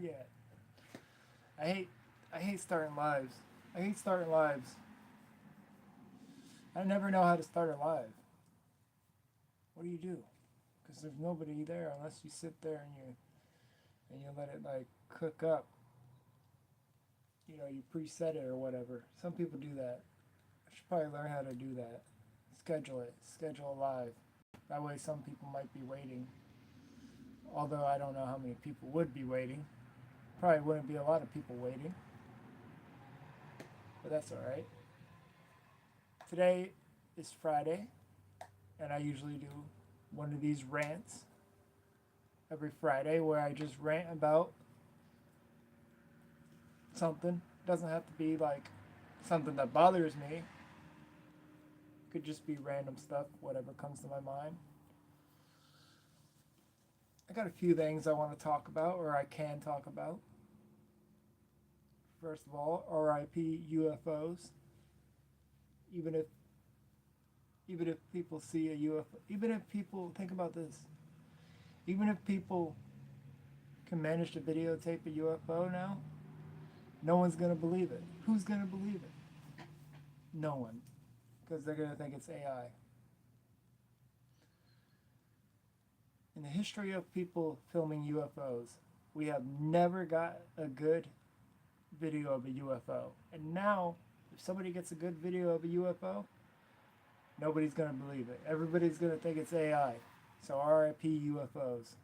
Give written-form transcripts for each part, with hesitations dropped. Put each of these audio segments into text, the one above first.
Yeah. I hate I hate starting lives. I hate starting lives. I never know how to start a live. What do you do? Because there's nobody there unless you sit there and you let it like cook up. You preset it or whatever. Some people do that. I should probably learn how to do that. Schedule it. Schedule a live. That way, some people might be waiting. Although I don't know how many people would be waiting. Probably wouldn't be a lot of people waiting. But that's alright. Today is Friday, and I usually do one of these rants every Friday where I just rant about something. It doesn't have to be like something that bothers me. It could just be random stuff, whatever comes to my mind. I got a few things I want to talk about, or I can talk about. First of all, RIP UFOs. Even if even if people see a UFO, even if people think about this, even if people can manage to videotape a UFO now, no one's gonna believe it. Who's gonna believe it? No one, because they're gonna think it's AI. In the history of people filming UFOs, we have never got a good video of a UFO. And now, if somebody gets a good video of a UFO, nobody's going to believe it. Everybody's going to think it's AI. So RIP UFOs.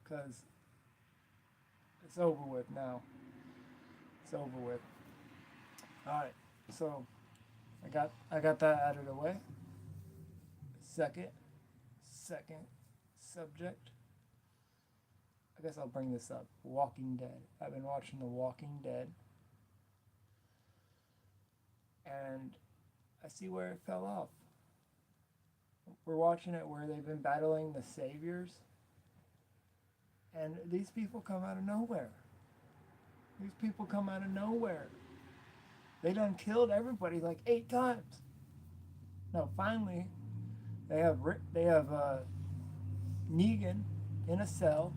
Because it's over with now. It's over with. Alright, so I got that out of the way. Second subject. I guess I'll bring this up. Walking Dead. I've been watching The Walking Dead. And I see where it fell off. We're watching it where they've been battling the saviors. And these people come out of nowhere. These people come out of nowhere. They done killed everybody like 8 times. No, finally, they have Negan in a cell,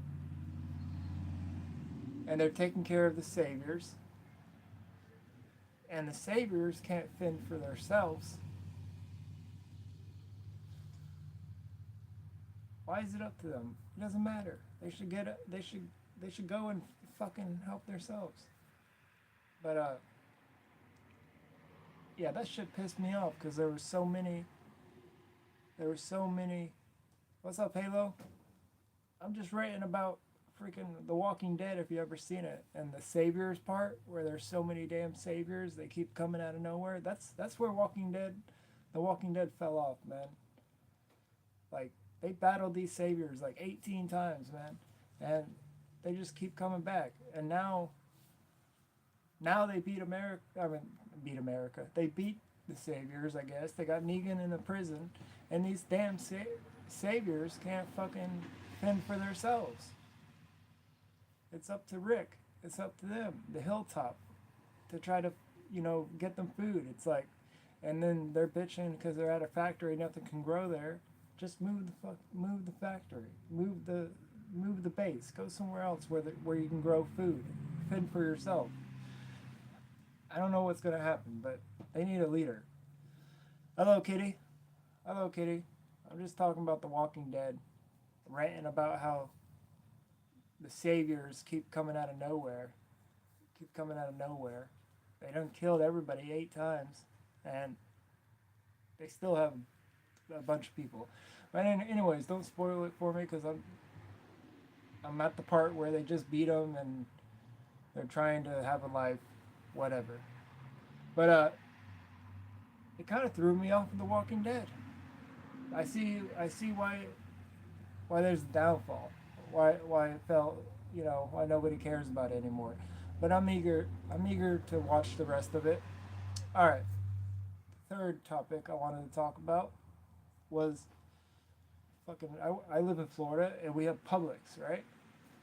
and they're taking care of the saviors. And the saviors can't fend for themselves. Why is it up to them? It doesn't matter. They should get it. They should go and fucking help themselves. But yeah, that shit pissed me off because there were so many. There were so many. What's up, Halo? I'm just writing about freaking The Walking Dead if you ever seen it, and the saviors part where there's so many damn saviors they keep coming out of nowhere. That's where The Walking Dead fell off, man. Like they battled these saviors like 18 times, man, and they just keep coming back. And now they beat America. I mean, beat America. They beat the saviors, I guess. They got Negan in the prison, and these damn saviors can't fucking fend for themselves. It's up to Rick. It's up to them, the Hilltop, to try to, get them food. It's like, and then they're bitching because they're at a factory, nothing can grow there. Just move the factory, move the base, go somewhere else where you can grow food, fend for yourself. I don't know what's gonna happen, but they need a leader. Hello, Kitty. Hello, Kitty. I'm just talking about The Walking Dead, ranting about how the saviors keep coming out of nowhere. Keep coming out of nowhere. They done killed everybody 8 times, and they still have a bunch of people. But anyways, don't spoil it for me because I'm at the part where they just beat them and they're trying to have a life, whatever. But it kind of threw me off of The Walking Dead. I see why there's a downfall. Why it felt, why nobody cares about it anymore. But I'm eager to watch the rest of it. All right. Third topic I wanted to talk about was I live in Florida and we have Publix, right?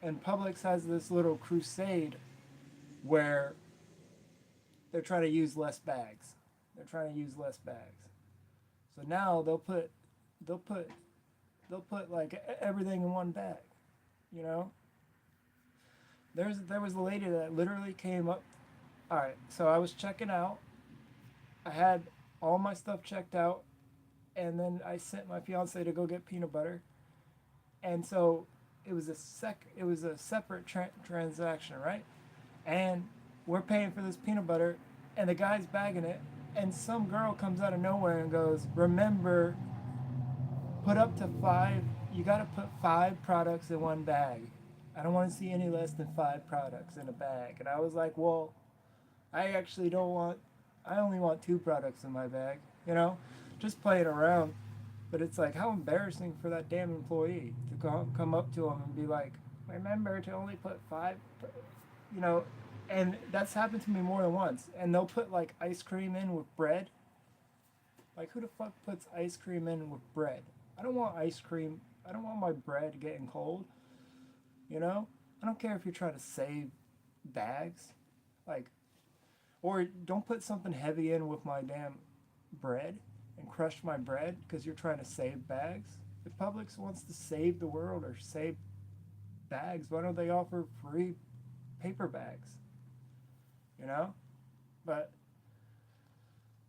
And Publix has this little crusade where they're trying to use less bags. They're trying to use less bags. So now they'll put like everything in one bag, you know? There was a lady that literally came up. All right, so I was checking out. I had all my stuff checked out, and then I sent my fiance to go get peanut butter, and so it was a separate transaction, right? And we're paying for this peanut butter, and the guy's bagging it, and some girl comes out of nowhere and goes, "Remember, put up to five. You got to put 5 products in one bag. I don't want to see any less than 5 products in a bag." And I was like, "Well, I actually don't want. I only want 2 products in my bag. You know, just playing around." But it's like, how embarrassing for that damn employee to come up to him and be like, "Remember to only put 5." You know, and that's happened to me more than once. And they'll put like ice cream in with bread. Like, who the fuck puts ice cream in with bread? I don't want ice cream. I don't want my bread getting cold. You know? I don't care if you're trying to save bags. Like, or don't put something heavy in with my damn bread and crush my bread because you're trying to save bags. If Publix wants to save the world or save bags, why don't they offer free paper bags? You know? But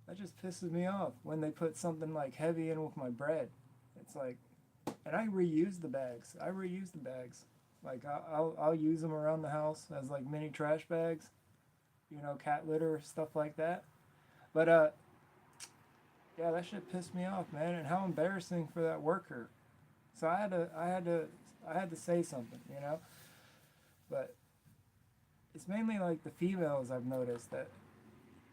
that just pisses me off when they put something like heavy in with my bread. It's like, and I reuse the bags. I reuse the bags. Like I'll use them around the house as like mini trash bags, you know, cat litter, stuff like that. But yeah, that shit pissed me off, man. And how embarrassing for that worker. So I had to say something, you know. But it's mainly like the females I've noticed that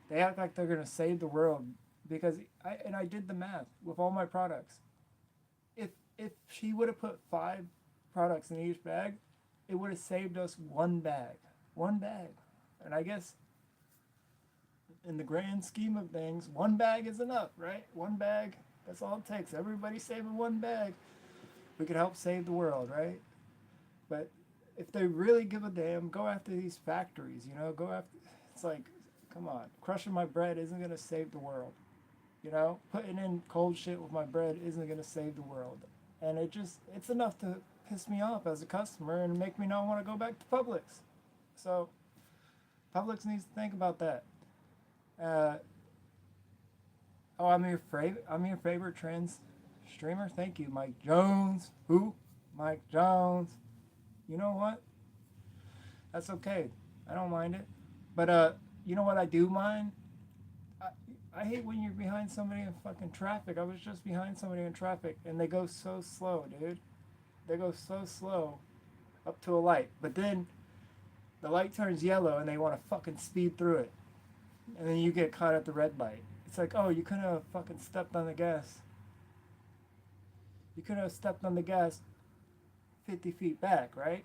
they act like they're gonna save the world because I did the math with all my products. If she would have put 5 products in each bag, it would have saved us one bag, and I guess in the grand scheme of things, one bag is enough, right? One bag, that's all it takes. Everybody saving one bag, we could help save the world, right? But if they really give a damn, go after these factories, you know, go after. It's like, come on, crushing my bread isn't gonna save the world. You know, putting in cold shit with my bread isn't gonna save the world. And it's enough to piss me off as a customer and make me not want to go back to Publix. So Publix needs to think about that. Uh, oh, I'm your favorite trans streamer. Thank you, Mike Jones. Who? Mike Jones. You know what? That's okay. I don't mind it. But you know what I do mind? I, I hate when you're behind somebody in fucking traffic. I was just behind somebody in traffic and they go so slow, dude. They go so slow up to a light. But then the light turns yellow and they want to fucking speed through it. And then you get caught at the red light. It's like, oh, you couldn't have fucking stepped on the gas. You couldn't have stepped on the gas 50 feet back, right?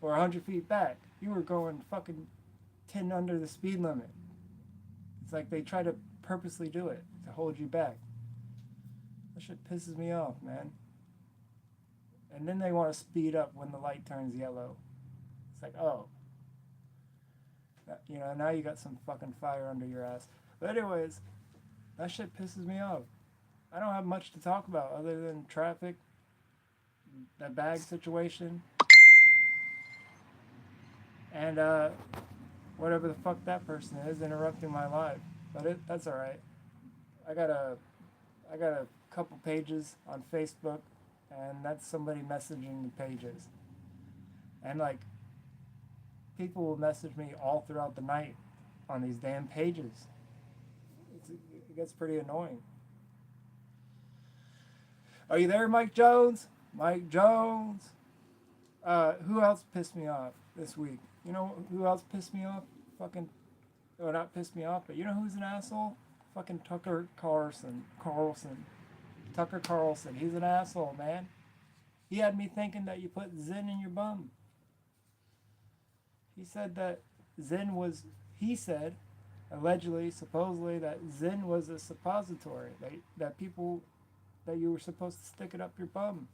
Or 100 feet back. You were going fucking 10 under the speed limit. It's like they try to purposely do it to hold you back. That shit pisses me off, man. And then they want to speed up when the light turns yellow. It's like, oh, you know, now you got some fucking fire under your ass. But anyways, that shit pisses me off. I don't have much to talk about other than traffic, that bag situation, and whatever the fuck that person is interrupting my life. But that's all right. I got a couple pages on Facebook, and that's somebody messaging the pages, and like people will message me all throughout the night on these damn pages. It gets pretty annoying. Are you there, Mike Jones? Mike Jones. Who else pissed me off this week? You know who else pissed me off? Fucking, or not pissed me off, but you know who's an asshole? Fucking Tucker Carlson. Tucker Carlson. He's an asshole, man. He had me thinking that you put Zen in your bum. He said that Zen was, he said, allegedly, supposedly, that Zen was a suppository. That people, that you were supposed to stick it up your bum.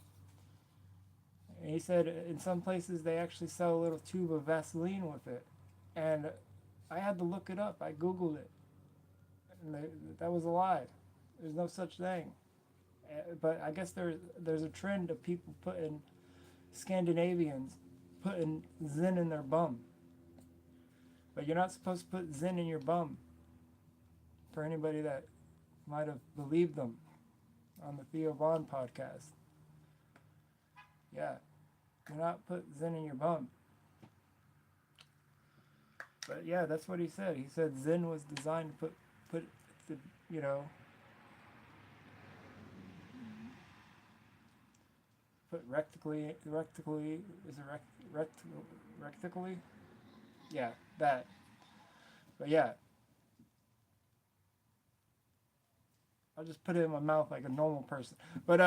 And he said in some places they actually sell a little tube of Vaseline with it. And I had to look it up. I Googled it. And that was a lie. There's no such thing. But I guess there's a trend of people Scandinavians putting Zen in their bum. But you're not supposed to put Zen in your bum. For anybody that might have believed them on the Theo Vaughn podcast. Yeah, do not put Zen in your bum. But yeah, that's what he said. He said Zen was designed to put the, you know, put rectally, is it rectally? Yeah, that. But yeah, I'll just put it in my mouth like a normal person. But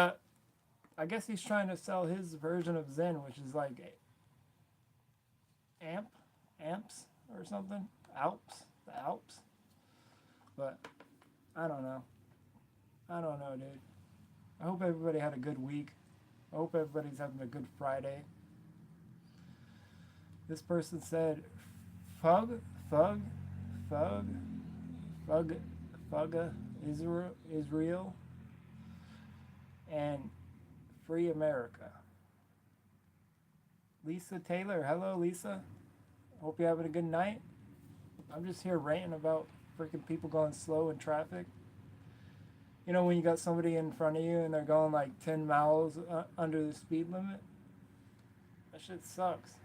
I guess he's trying to sell his version of Zen, which is like amps or something, the Alps. But I don't know. I don't know, dude. I hope everybody had a good week. I hope everybody's having a good Friday. This person said, "Fug, fug, fug, fug, fugga, Israel, and free America." Lisa Taylor, hello, Lisa. Hope you're having a good night. I'm just here ranting about freaking people going slow in traffic. You know, when you got somebody in front of you and they're going like 10 miles under the speed limit? That shit sucks.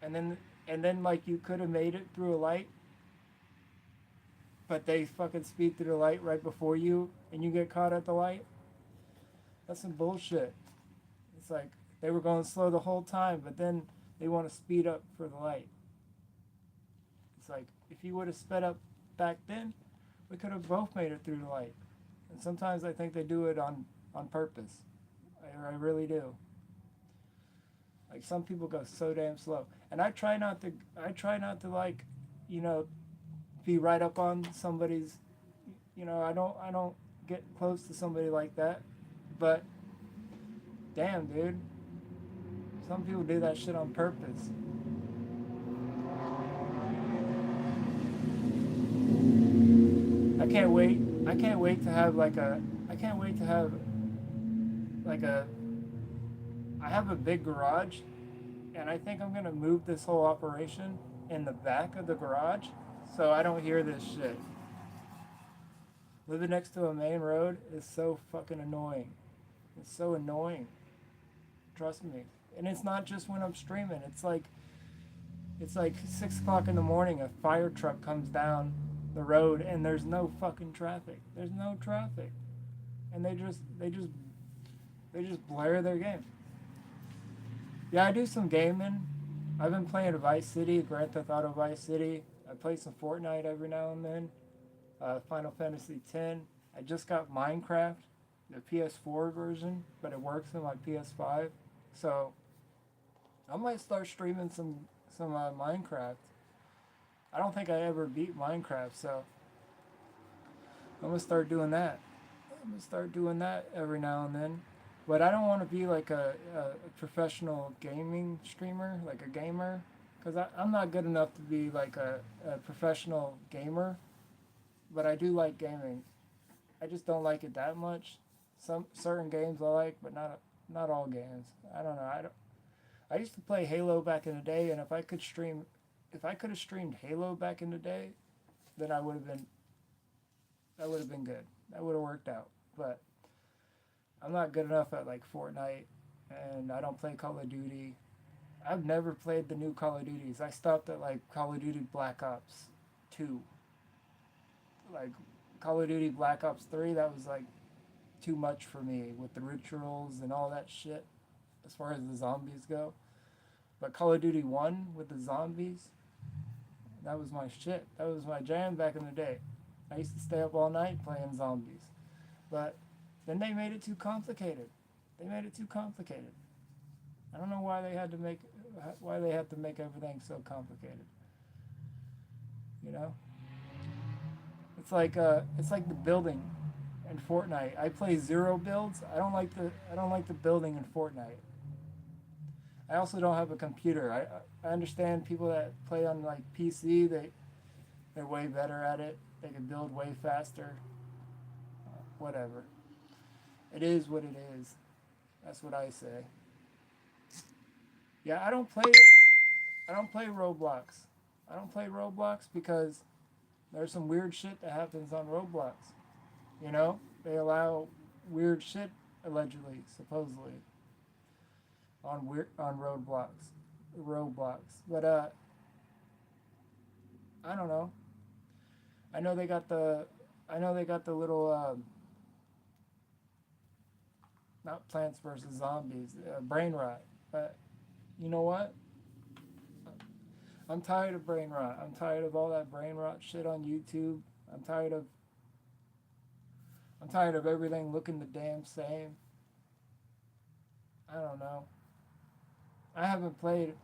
And then like you could have made it through a light, but they fucking speed through the light right before you and you get caught at the light? That's some bullshit. It's like they were going slow the whole time, but then they want to speed up for the light. It's like, if you would have sped up back then, we could have both made it through the light. And sometimes I think they do it on purpose. I really do. Like, some people go so damn slow. And I try not to like, you know, be right up on somebody's, you know, I don't get close to somebody like that. But damn, dude. Some people do that shit on purpose. I can't wait to have like a I have a big garage, and I think I'm gonna move this whole operation in the back of the garage so I don't hear this shit. Living next to a main road is so fucking annoying. It's so annoying. Trust me. And it's not just when I'm streaming. It's like 6 o'clock in the morning, a fire truck comes down the road and there's no fucking traffic. There's no traffic. And they just blare their game. Yeah, I do some gaming. I've been playing Vice City, Grand Theft Auto Vice City. I play some Fortnite every now and then. Final Fantasy X. I just got Minecraft, the PS4 version, but it works on my PS5. So I might start streaming some Minecraft. I don't think I ever beat Minecraft, so I'm gonna start doing that. I'm gonna start doing that every now and then. But I don't want to be like a professional gaming streamer, like a gamer, because I'm not good enough to be like a professional gamer. But I do like gaming. I just don't like it that much. Some certain games I like, but not all games. I don't know. I used to play Halo back in the day, and if I could have streamed Halo back in the day, then that would have been good. That would have worked out. But I'm not good enough at like Fortnite, and I don't play Call of Duty. I've never played the new Call of Duties. I stopped at like Call of Duty Black Ops 2. Like Call of Duty Black Ops 3, that was like too much for me with the rituals and all that shit as far as the zombies go. But Call of Duty 1 with the zombies, that was my shit. That was my jam back in the day. I used to stay up all night playing zombies. But then they made it too complicated. I don't know why they had to make everything so complicated. You know? It's like the building in Fortnite. I play zero builds. I don't like the building in Fortnite. I also don't have a computer. I understand people that play on like PC, they're way better at it. They can build way faster. Whatever. It is what it is. That's what I say. Yeah, I don't play Roblox. I don't play Roblox because there's some weird shit that happens on Roblox. You know, they allow weird shit allegedly, supposedly, on Roblox. But I don't know. I know they got the, I know they got the little, not Plants vs Zombies, brain rot. But you know what? I'm tired of brain rot. I'm tired of all that brain rot shit on YouTube. I'm tired of I'm tired of everything looking the damn same. I don't know. I haven't played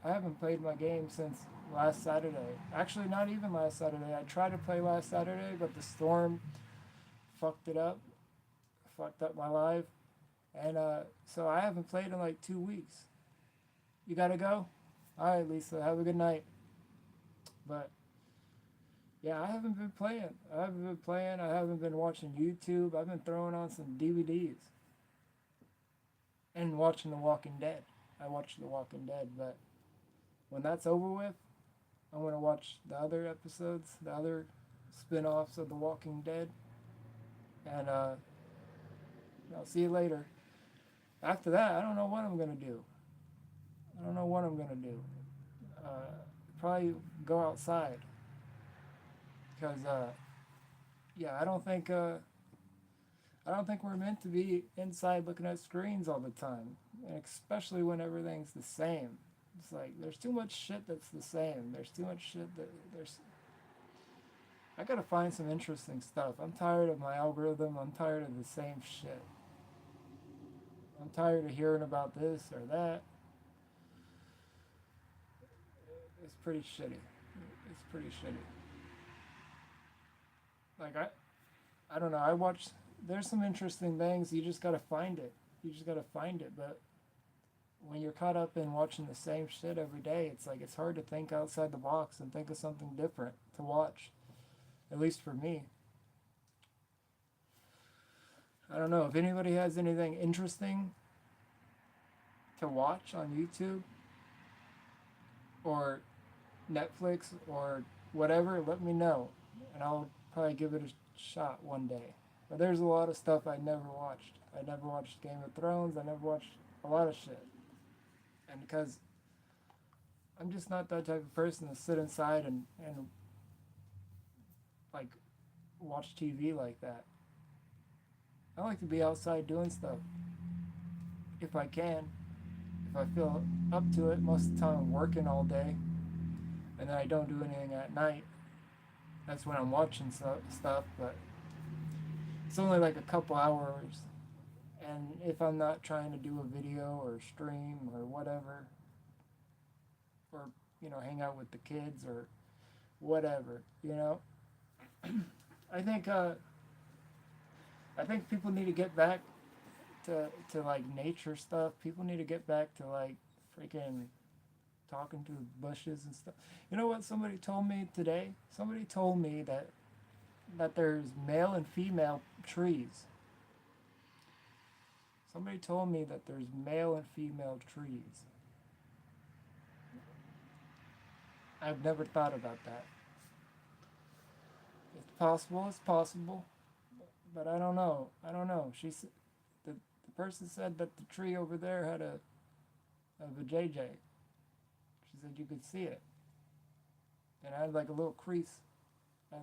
my game since last Saturday. Actually, not even last Saturday. I tried to play last Saturday, but the storm fucked it up. Fucked up my life. And so I haven't played in like 2 weeks. You gotta go? Alright, Lisa, have a good night. But yeah, I haven't been playing. I haven't been playing. I haven't been watching YouTube. I've been throwing on some DVDs and watching The Walking Dead. I watched The Walking Dead, but when that's over with, I'm gonna watch the other episodes, the other spin-offs of The Walking Dead, and I'll see you later. After that, I don't know what I'm gonna do. I don't know what I'm gonna do. Probably go outside because yeah, I don't think we're meant to be inside looking at screens all the time, and especially when everything's the same. It's like there's too much shit that's the same. There's too much shit that there's. I gotta find some interesting stuff. I'm tired of my algorithm. I'm tired of the same shit. I'm tired of hearing about this or that. It's pretty shitty. It's pretty shitty. Like I don't know. I watch. There's some interesting things. You just gotta find it. You just gotta find it. But when you're caught up in watching the same shit every day, it's like it's hard to think outside the box and think of something different to watch. At least for me. I don't know if anybody has anything interesting to watch on YouTube or Netflix or whatever. Let me know, and I'll probably give it a shot one day. But there's a lot of stuff I never watched. I never watched Game of Thrones. I never watched a lot of shit. And because I'm just not that type of person to sit inside and like watch TV like that. I like to be outside doing stuff if I can. If I feel up to it, most of the time I'm working all day and then I don't do anything at night. That's when I'm watching stuff, but it's only like a couple hours. And if I'm not trying to do a video or stream or whatever, or, hang out with the kids or whatever, I think, I think people need to get back to like nature stuff. People need to get back to like freaking talking to bushes and stuff. You know what somebody told me today? Somebody told me that there's male and female trees. Somebody told me that there's male and female trees. I've never thought about that. It's possible, but I don't know. I don't know. The person said that the tree over there had a vajayjay. She said you could see it. And I had like a little crease. I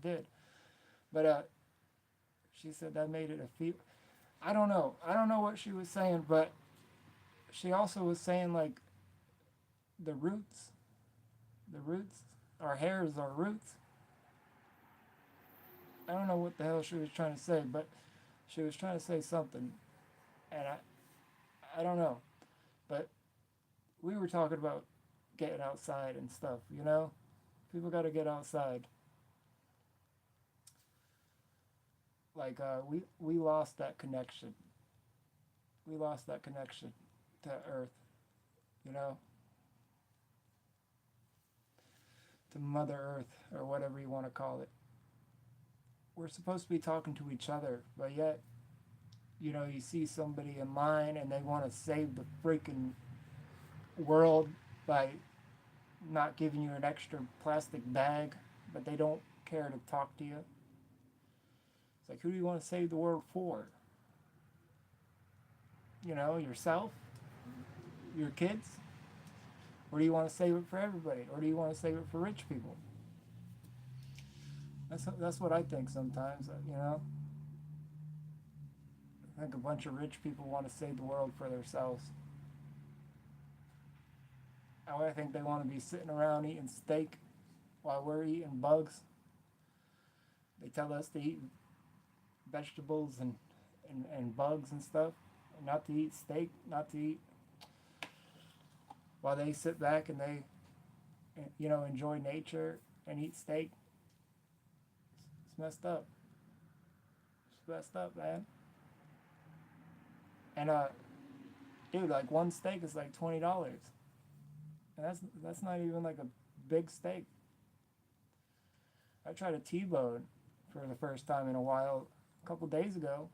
did. But she said that made it a female. I don't know. I don't know what she was saying, but she also was saying like the roots. Our hairs are roots. I don't know what the hell she was trying to say, but she was trying to say something. And I don't know. But we were talking about getting outside and stuff, People got to get outside. Like, we lost that connection. We lost that connection to Earth, to Mother Earth, or whatever you want to call it. We're supposed to be talking to each other, but yet, you see somebody in line and they want to save the freaking world by not giving you an extra plastic bag, but they don't care to talk to you. It's like, who do you want to save the world for? You know, yourself, your kids, or do you want to save it for everybody, or do you want to save it for rich people? That's what I think sometimes. You know, I think a bunch of rich people want to save the world for themselves. I think they want to be sitting around eating steak while we're eating bugs. They tell us to eat vegetables and bugs and stuff, and not to eat steak, not to eat, while they sit back and they, you know, enjoy nature and eat steak. It's messed up. It's messed up, man. And dude, like one steak is like $20, and that's not even like a big steak. I tried a T-bone for the first time in a while a couple days ago.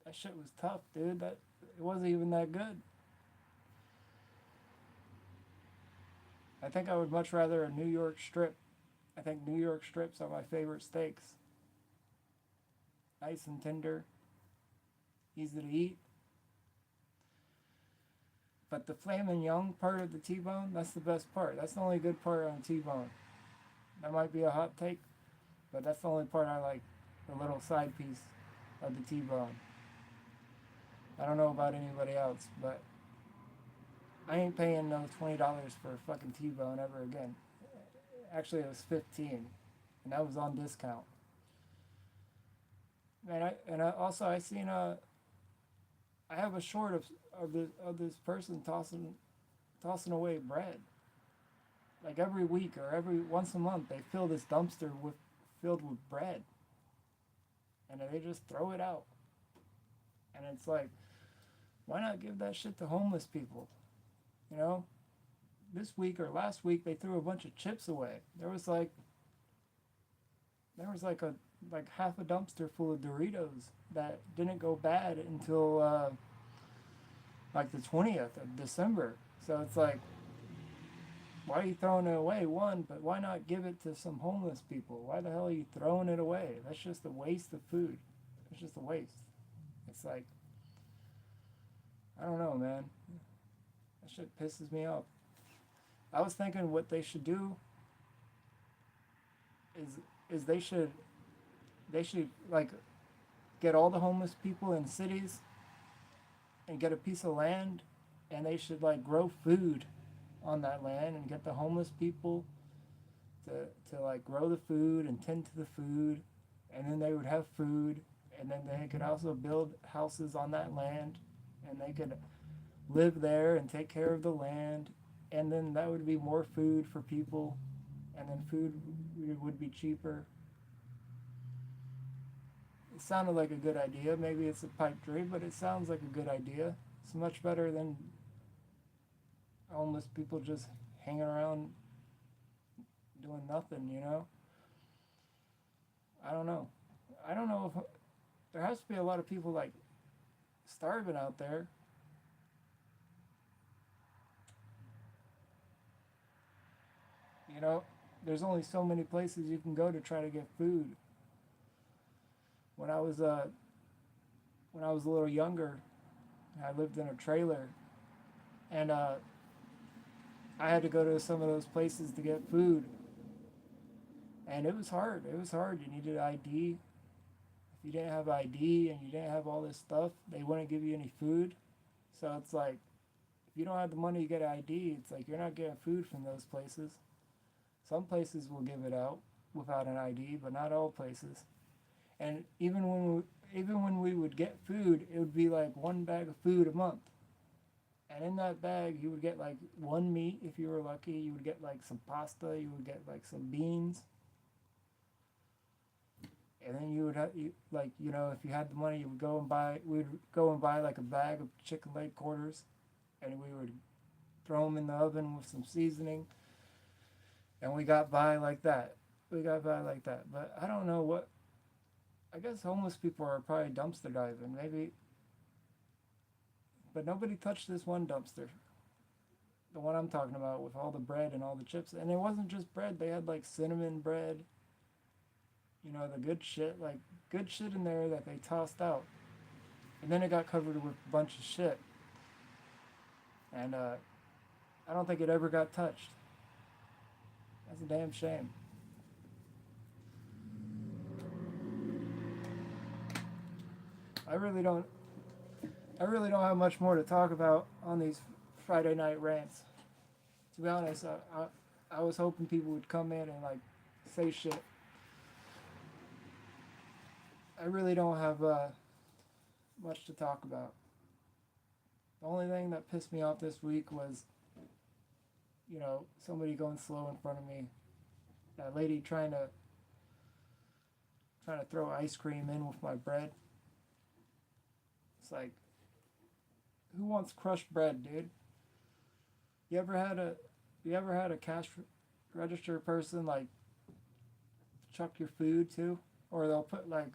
That shit was tough, dude. That it wasn't even that good. I think I would much rather a New York strip. I think New York strips are my favorite steaks. Nice and tender, easy to eat. But the flamin' young part of the T-bone, that's the best part. That's the only good part on a T-bone. That might be a hot take, but that's the only part I like, the little side piece of the T-bone. I don't know about anybody else, but I ain't paying no $20 for a fucking T-bone ever again. Actually, it was 15, and that was on discount. And I seen I have a short of this person tossing away bread. Like every week or every once a month, they fill this dumpster filled with bread, and they just throw it out. And it's like, why not give that shit to homeless people? You know, this week or last week they threw a bunch of chips away. There was like a like half a dumpster full of Doritos that didn't go bad until like the 20th of December. So it's like, why are you throwing it away? One, but why not give it to some homeless people? Why the hell are you throwing it away? That's just a waste of food. It's just a waste. It's like, I don't know, man. That shit pisses me off. I was thinking what they should do is they should like get all the homeless people in cities and get a piece of land, and they should like grow food on that land and get the homeless people to like grow the food and tend to the food, and then they would have food, and then they could also build houses on that land, and they could live there and take care of the land, and then that would be more food for people, and then food would be cheaper. It sounded like a good idea. Maybe it's a pipe dream, but it sounds like a good idea. It's much better than homeless people just hanging around doing nothing, you know? I don't know. I don't know if there has to be a lot of people like starving out there. You know, there's only so many places you can go to try to get food. When I was a little younger, I lived in a trailer, and I had to go to some of those places to get food, and it was hard. It was hard. You needed ID. If you didn't have ID and you didn't have all this stuff, they wouldn't give you any food. So it's like, if you don't have the money to get ID, it's like you're not getting food from those places. Some places will give it out without an ID, but not all places. And even when we would get food, it would be like one bag of food a month. And in that bag, you would get like one meat if you were lucky. You would get like some pasta. You would get like some beans. And then you would have, like, you know, if you had the money, we'd go and buy like a bag of chicken leg quarters, and we would throw them in the oven with some seasoning. And we got by like that. But I don't know what. I guess homeless people are probably dumpster diving, maybe. But nobody touched this one dumpster. The one I'm talking about with all the bread and all the chips. And it wasn't just bread, they had like cinnamon bread, the good shit, like good shit in there that they tossed out. And then it got covered with a bunch of shit. And I don't think it ever got touched. That's a damn shame. I really don't I really don't have much more to talk about on these Friday night rants. To be honest, I was hoping people would come in and like say shit. I really don't have much to talk about. The only thing that pissed me off this week was, somebody going slow in front of me. That lady trying to throw ice cream in with my bread. It's like, who wants crushed bread, dude? You ever had a cash register person like chuck your food too, or they'll put like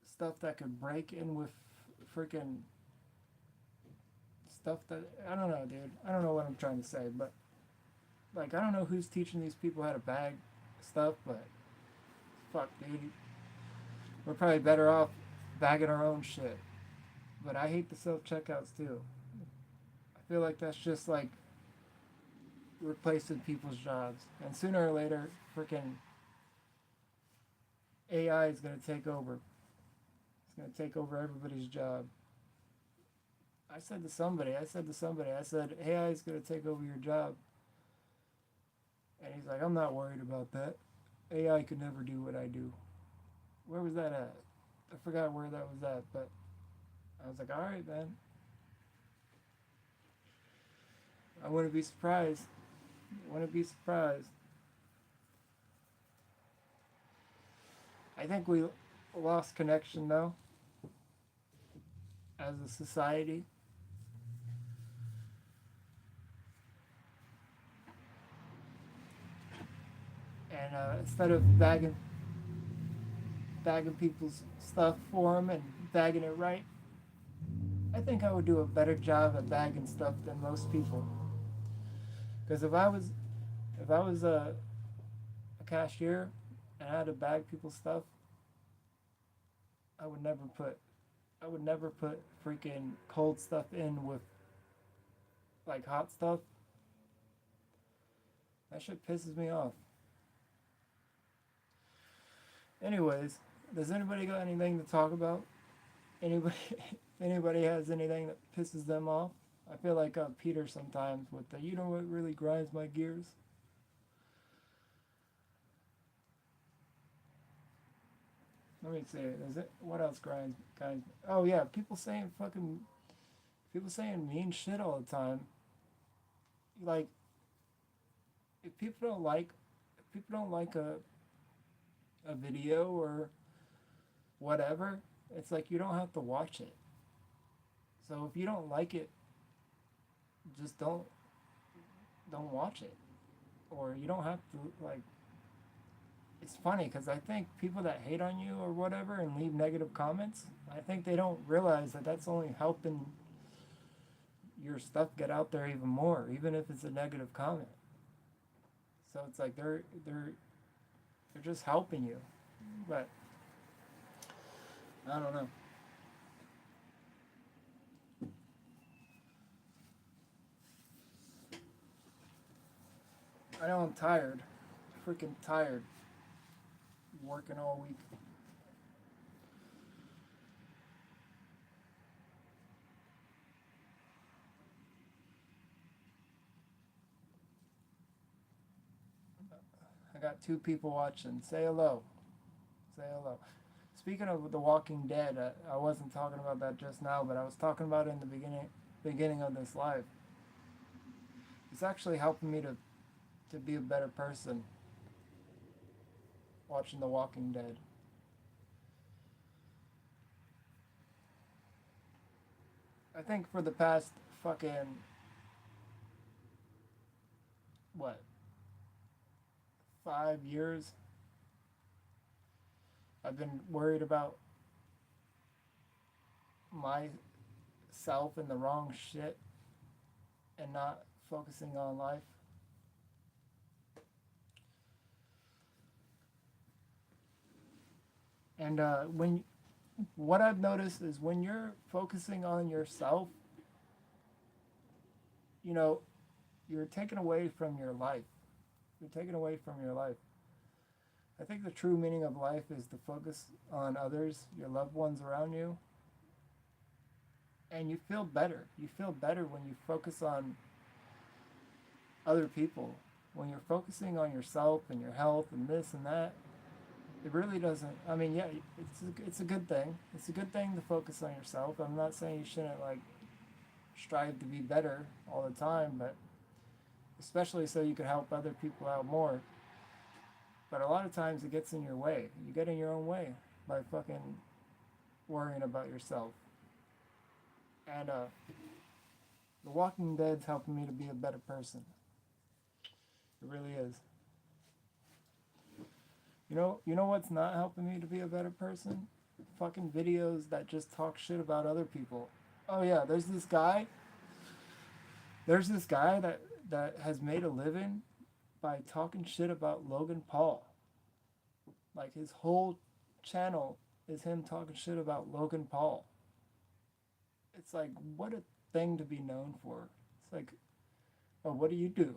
stuff that could break in with freaking stuff that I don't know, dude. I don't know what I'm trying to say, but like I don't know who's teaching these people how to bag stuff, but fuck, dude. We're probably better off bagging our own shit. But I hate the self checkouts too. I feel like that's just like replacing people's jobs, and sooner or later, freaking AI is gonna take over. It's gonna take over everybody's job. I said, AI is gonna take over your job. And he's like, I'm not worried about that. AI could never do what I do. Where was that at? I forgot where that was at, but I was like, alright, man. I wouldn't be surprised. I think we lost connection, though, as a society. And instead of bagging people's stuff for them and bagging it right, I think I would do a better job at bagging stuff than most people. Because if I was a cashier and I had to bag people's stuff, I would never put freaking cold stuff in with like hot stuff. That shit pisses me off. Anyways, does anybody got anything to talk about? Anybody anybody has anything that pisses them off? I feel like Peter sometimes with the, you know what really grinds my gears? Let me see. Is it what else grinds? Oh yeah, people saying mean shit all the time. Like if people don't like a video or whatever, it's like you don't have to watch it. So if you don't like it, just don't watch it, or you don't have to like. It's funny because I think people that hate on you or whatever and leave negative comments, I think they don't realize that that's only helping your stuff get out there even more, even if it's a negative comment. So it's like they're just helping you, but I don't know. I know I'm tired, freaking tired, working all week. I got two people watching. Say hello. Say hello. Speaking of The Walking Dead, I wasn't talking about that just now, but I was talking about it in the beginning of this live. It's actually helping me to be a better person watching The Walking Dead. I think for the past fucking what 5 years, I've been worried about my yourself in the wrong shit and not focusing on life. And when what I've noticed is when you're focusing on yourself, you know, you're taken away from your life. You're taken away from your life. I think the true meaning of life is to focus on others, your loved ones around you, and you feel better. You feel better when you focus on other people. When you're focusing on yourself and your health and this and that, it really doesn't. I mean, yeah, it's a good thing. It's a good thing to focus on yourself. I'm not saying you shouldn't like strive to be better all the time, but especially so you can help other people out more. But a lot of times it gets in your way. You get in your own way by fucking worrying about yourself. And The Walking Dead's helping me to be a better person. It really is. You know what's not helping me to be a better person? Fucking videos that just talk shit about other people. Oh yeah, there's this guy. That has made a living by talking shit about Logan Paul. Like his whole channel is him talking shit about Logan Paul. It's like, what a thing to be known for. It's like, oh, what do you do?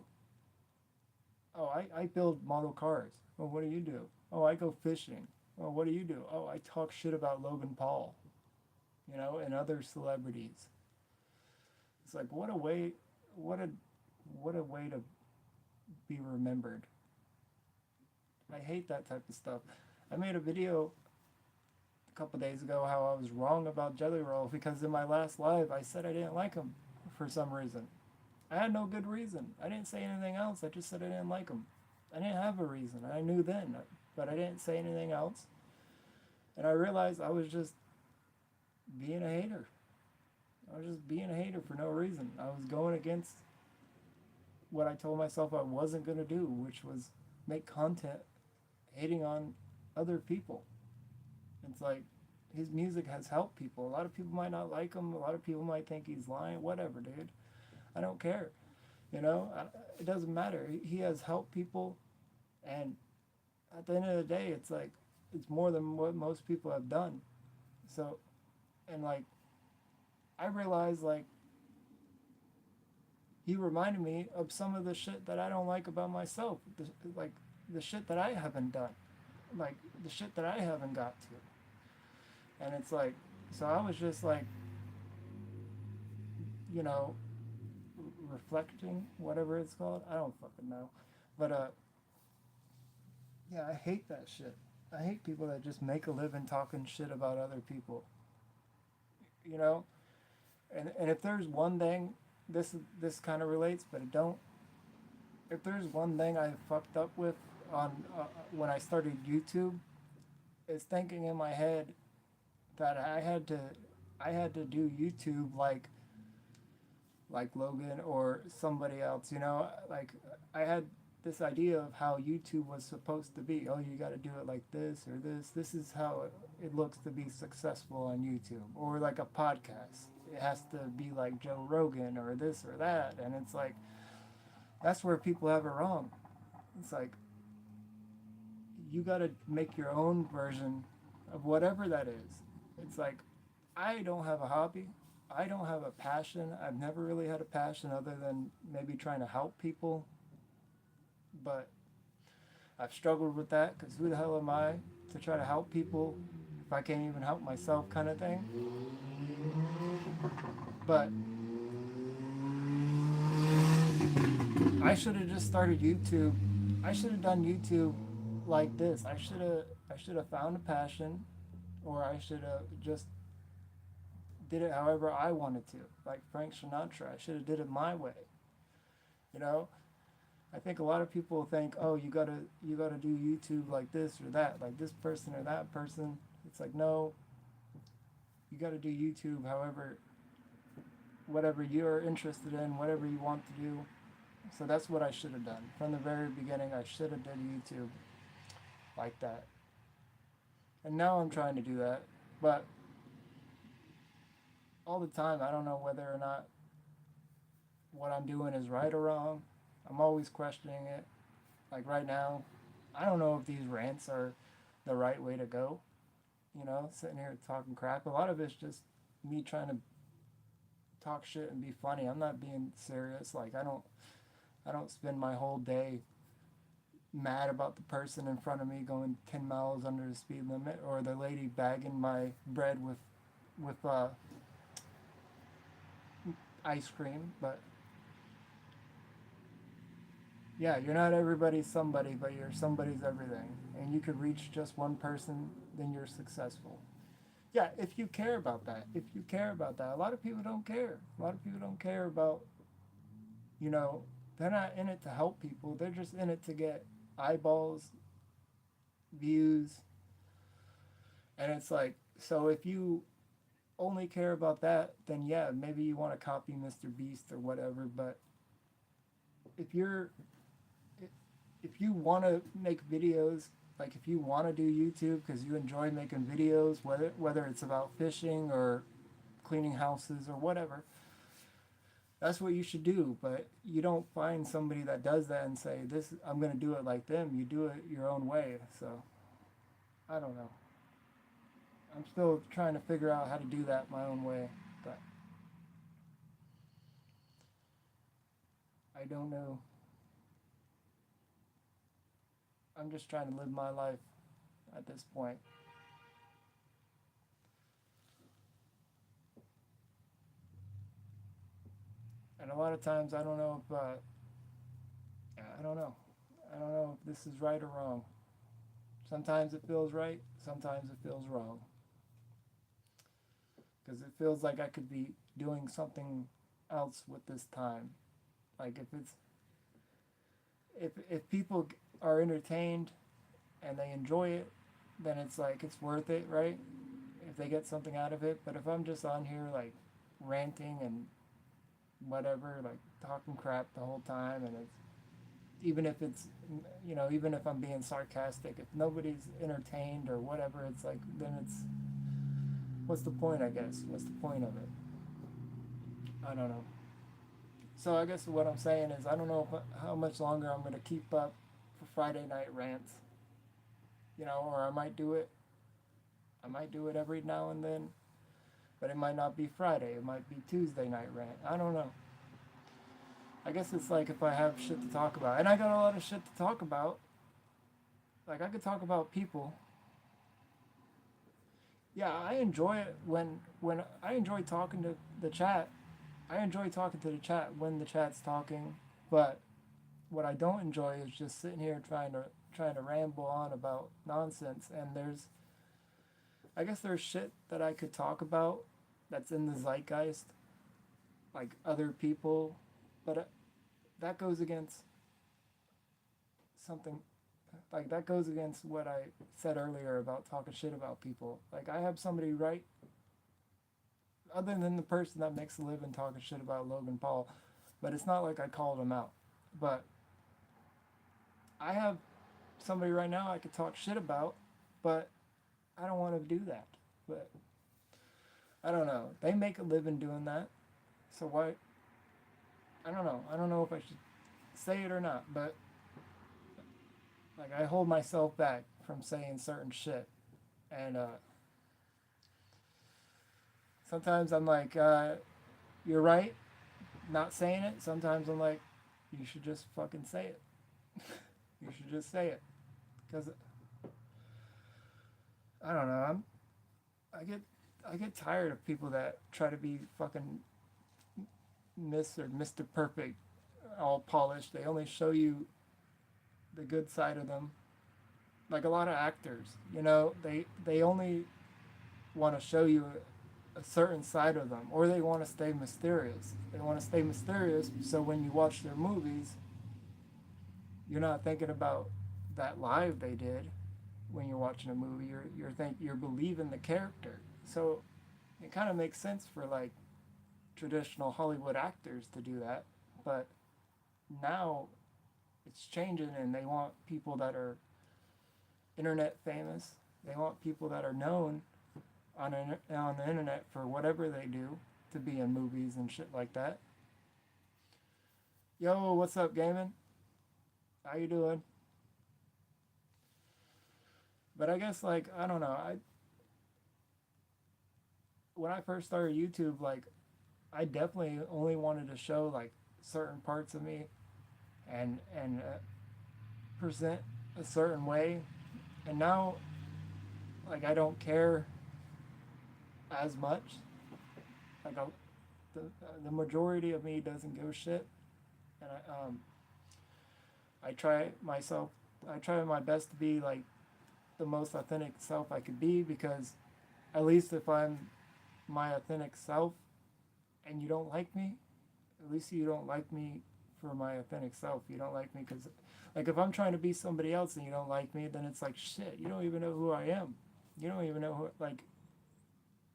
Oh, I build model cars. Oh, what do you do? Oh, I go fishing. Oh, what do you do? Oh, I talk shit about Logan Paul, and other celebrities. It's like, what a way to be remembered. I hate that type of stuff. I made a video a couple days ago how I was wrong about Jelly Roll because in my last live I said I didn't like him for some reason. I had no good reason. I didn't say anything else. I just said I didn't like him. I didn't have a reason. I knew then, but I didn't say anything else. And I realized I was just being a hater. I was just being a hater for no reason. I was going against what I told myself I wasn't going to do, which was make content hating on other people. It's like, his music has helped people. A lot of people might not like him. A lot of people might think he's lying. Whatever, dude. I don't care. It doesn't matter. He has helped people, and at the end of the day, it's like, it's more than what most people have done. So, and like, I realized, like, he reminded me of some of the shit that I don't like about myself. Like, the shit that I haven't done. Like, the shit that I haven't got to. And it's like, so I was just like, reflecting, whatever it's called. I don't fucking know. But, yeah, I hate that shit. I hate people that just make a living talking shit about other people. And if there's one thing, this kind of relates, but it don't. If there's one thing I fucked up with on when I started YouTube, it's thinking in my head that I had to do YouTube like Logan or somebody else. Like, I had this idea of how YouTube was supposed to be. Oh, you got to do it like this or this. This is how it looks to be successful on YouTube. Or like a podcast. It has to be like Joe Rogan or this or that. And it's like, that's where people have it wrong. It's like, you got to make your own version of whatever that is. It's like, I don't have a hobby. I don't have a passion. I've never really had a passion other than maybe trying to help people. But I've struggled with that because who the hell am I to try to help people if I can't even help myself, kind of thing. But I should have just started YouTube. I should have done YouTube like this. I should have found a passion, or I should have just did it however I wanted to, like Frank Sinatra. I should have did it my way. I think a lot of people think, oh, you gotta do YouTube like this or that, like this person or that person. It's like, no, you gotta do YouTube however, whatever you're interested in, whatever you want to do. So that's what I should have done. From the very beginning, I should have did YouTube like that. And now I'm trying to do that. But all the time. I don't know whether or not what I'm doing is right or wrong. I'm always questioning it. Like right now, I don't know if these rants are the right way to go. You know, sitting here talking crap. A lot of it's just me trying to talk shit and be funny. I'm not being serious. Like I don't spend my whole day mad about the person in front of me going 10 miles under the speed limit, or the lady bagging my bread with ice cream. But yeah, you're not everybody's somebody, but you're somebody's everything. And you could reach just one person, then you're successful. Yeah, if you care about that. If you care about that. A lot of people don't care. A lot of people don't care about, you know, they're not in it to help people. They're just in it to get eyeballs, views. And it's like, so if you only care about that, then yeah, maybe you want to copy Mr. Beast or whatever. But if you're if you want to make videos, like if you want to do YouTube because you enjoy making videos, whether it's about fishing or cleaning houses or whatever, that's what you should do. But you don't find somebody that does that and say, this, I'm going to do it like them. You do it your own way. So I don't know. I'm still trying to figure out how to do that my own way, but I don't know. I'm just trying to live my life at this point. And a lot of times I don't know if I don't know. I don't know if this is right or wrong. Sometimes it feels right, sometimes it feels wrong. Because it feels like I could be doing something else with this time. Like if people are entertained and they enjoy it, then it's like it's worth it, right? If they get something out of it. But if I'm just on here like ranting and whatever, like talking crap the whole time, and it's even if it's, even if I'm being sarcastic, if nobody's entertained or whatever, it's like then it's what's the point? I guess what's the point of it? I don't know. So I guess what I'm saying is I don't know how much longer I'm gonna keep up for Friday night rants, or I might do it. I might do it every now and then, but it might not be Friday. It might be Tuesday night rant. I don't know. I guess it's like if I have shit to talk about, and I got a lot of shit to talk about. Like I could talk about people. Yeah, I enjoy it when I enjoy talking to the chat. I enjoy talking to the chat when the chat's talking, but what I don't enjoy is just sitting here trying to ramble on about nonsense. And I guess there's shit that I could talk about that's in the zeitgeist, like other people, but that goes against something. Like that goes against what I said earlier about talking shit about people. Like I have somebody right, other than the person that makes a living talking shit about Logan Paul, but it's not like I called him out. But I have somebody right now I could talk shit about, but I don't want to do that. But I don't know. They make a living doing that, so why? I don't know. I don't know if I should say it or not, but like I hold myself back from saying certain shit, and sometimes I'm like, you're right, not saying it. Sometimes I'm like, you should just fucking say it. You should just say it, because I don't know. I get I get tired of people that try to be fucking Miss or Mr. Perfect, all polished. They only show you the good side of them. Like a lot of actors, they only want to show you a certain side of them, or they want to stay mysterious. They want to stay mysterious, so when you watch their movies, you're not thinking about that live they did. When you're watching a movie, you're believing the character. So it kind of makes sense for like traditional Hollywood actors to do that, but now it's changing, and they want people that are internet famous. They want people that are known on the internet for whatever they do. to be in movies and shit like that. Yo, what's up, gaming? How you doing? But I guess like I don't know. I when I first started YouTube, like I definitely only wanted to show like certain parts of me and present a certain way. And now, like I don't care as much. Like the the majority of me doesn't give a shit, and I try myself. I try my best to be like the most authentic self I could be because at least if I'm my authentic self and you don't like me, at least you don't like me for my authentic self. You don't like me because, like, if I'm trying to be somebody else and you don't like me, then it's like shit. You don't even know who I am. You don't even know who, like,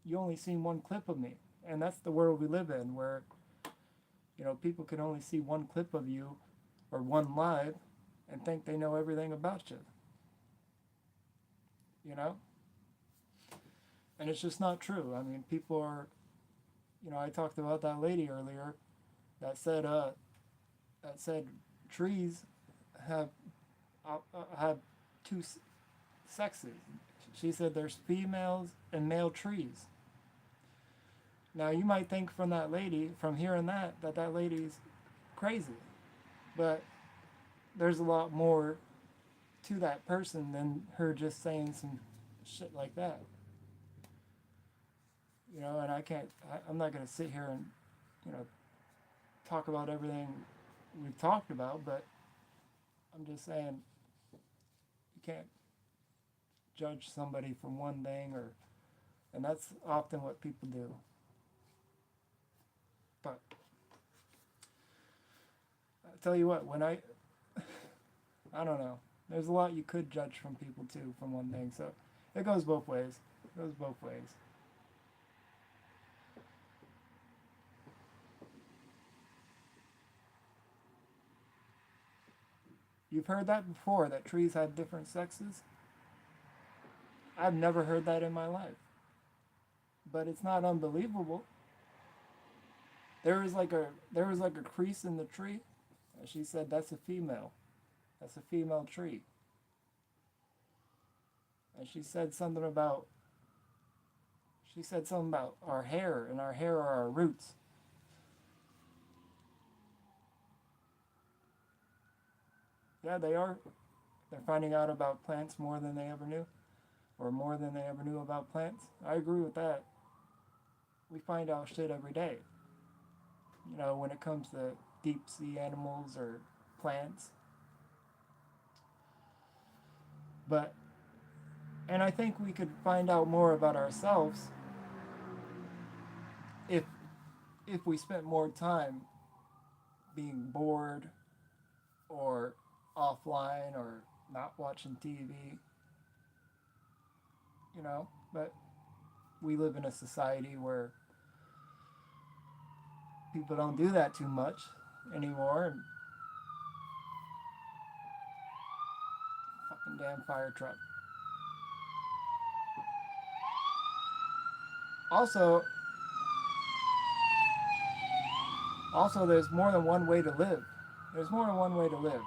you only seen one clip of me, and that's the world we live in, where people can only see one clip of you or one live and think they know everything about you. You know, and it's just not true. I mean, people are. I talked about that lady earlier that said trees have have two sexes. She said there's females and male trees. Now you might think from that lady, from hearing that lady's crazy, but there's a lot more to that person than her just saying some shit like that. And I'm not gonna sit here and you know talk about everything we've talked about, but I'm just saying you can't judge somebody from one thing, and that's often what people do. But I tell you what, I don't know, there's a lot you could judge from people too from one thing, so it goes both ways. It goes both ways. You've heard that before, that trees have different sexes? I've never heard that in my life. But it's not unbelievable. There was like a crease in the tree, and she said that's a female. That's a female tree. And she said something about our hair, and our hair are our roots. Yeah, they are. They're finding out about plants more than they ever knew, or more than they ever knew about plants. I agree with that. We find out shit every day. When it comes to deep sea animals or plants. But, and I think we could find out more about ourselves if if we spent more time being bored or offline or not watching TV, but we live in a society where people don't do that too much anymore. And fucking damn fire truck. Also, there's more than one way to live. There's more than one way to live.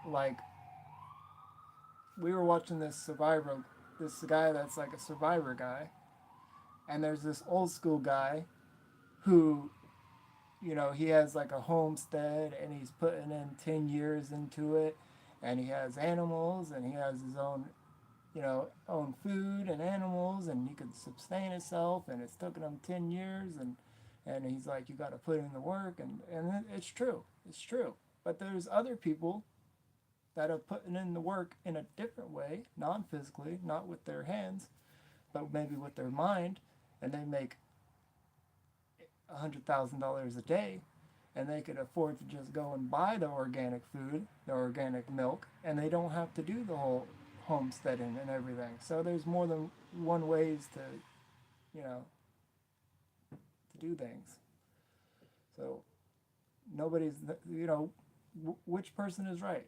Like, we were watching this guy that's like a survivor guy, and there's this old school guy who, he has like a homestead and he's putting in 10 years into it, and he has animals and he has his own food and animals, and he could sustain himself, and it's taken him 10 years, and he's like, you got to put in the work, and it's true. It's true. But there's other people that are putting in the work in a different way, non-physically, not with their hands, but maybe with their mind, and they make $100,000 a day, and they could afford to just go and buy the organic food, the organic milk, and they don't have to do the whole homesteading and everything. So there's more than one ways to do things. So nobody's, which person is right?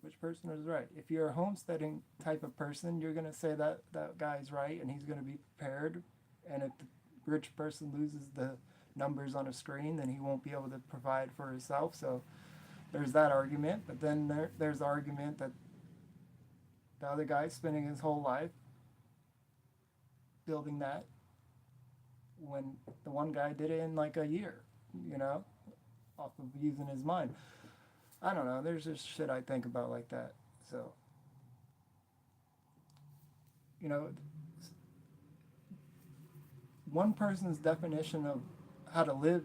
Which person is right? If you're a homesteading type of person, you're going to say that that guy's right, and he's going to be prepared. And if the rich person loses the numbers on a screen, then he won't be able to provide for himself. So there's that argument. But then there's the argument that the other guy's spending his whole life building that when the one guy did it in like a year, you know, off of using his mind. I don't know. There's just shit I think about like that. So, you know, one person's definition of how to live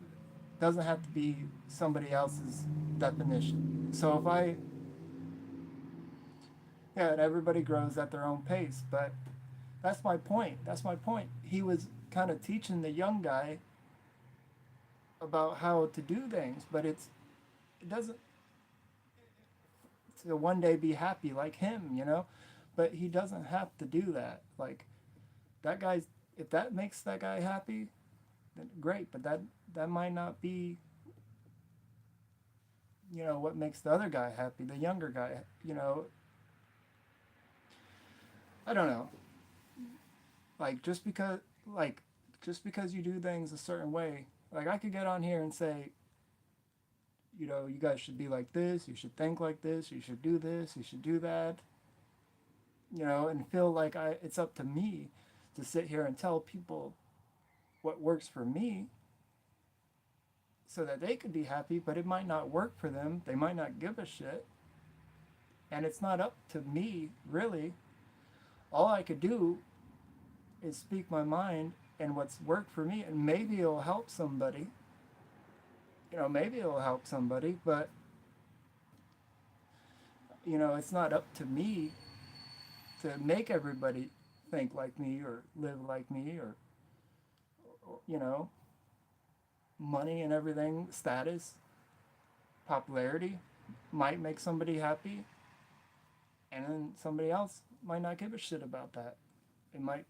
doesn't have to be somebody else's definition. So if I, yeah, and everybody grows at their own pace, but that's my point. That's my point. He was kind of teaching the young guy about how to do things, but it doesn't to one day be happy like him, you know? But he doesn't have to do that. Like that guy's if that makes that guy happy, then great, but that might not be you know what makes the other guy happy, the younger guy, you know. I don't know. Like just because you do things a certain way, like I could get on here and say, you know, you guys should be like this, you should think like this, you should do this, you should do that, you know, and feel like it's up to me to sit here and tell people what works for me so that they could be happy, but it might not work for them. They might not give a shit. And it's not up to me, really. All I could do is speak my mind and what's worked for me, and maybe it'll help somebody. You know, maybe it'll help somebody, but, you know, it's not up to me to make everybody think like me or live like me or you know, money and everything, status, popularity might make somebody happy, and then somebody else might not give a shit about that. They might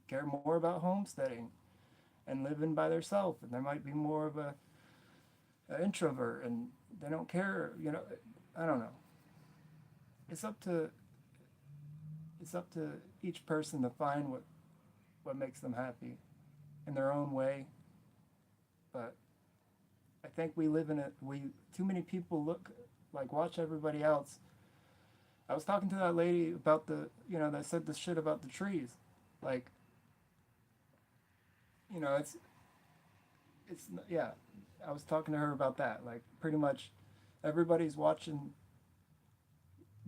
care more about homesteading and living by themselves, and there might be more of an introvert, and they don't care. You know, I don't know. It's up to each person to find what makes them happy in their own way. But I think we live in too many people watch everybody else. I was talking to that lady about that said the shit about the trees. Like, you know, yeah, I was talking to her about that. Like, pretty much everybody's watching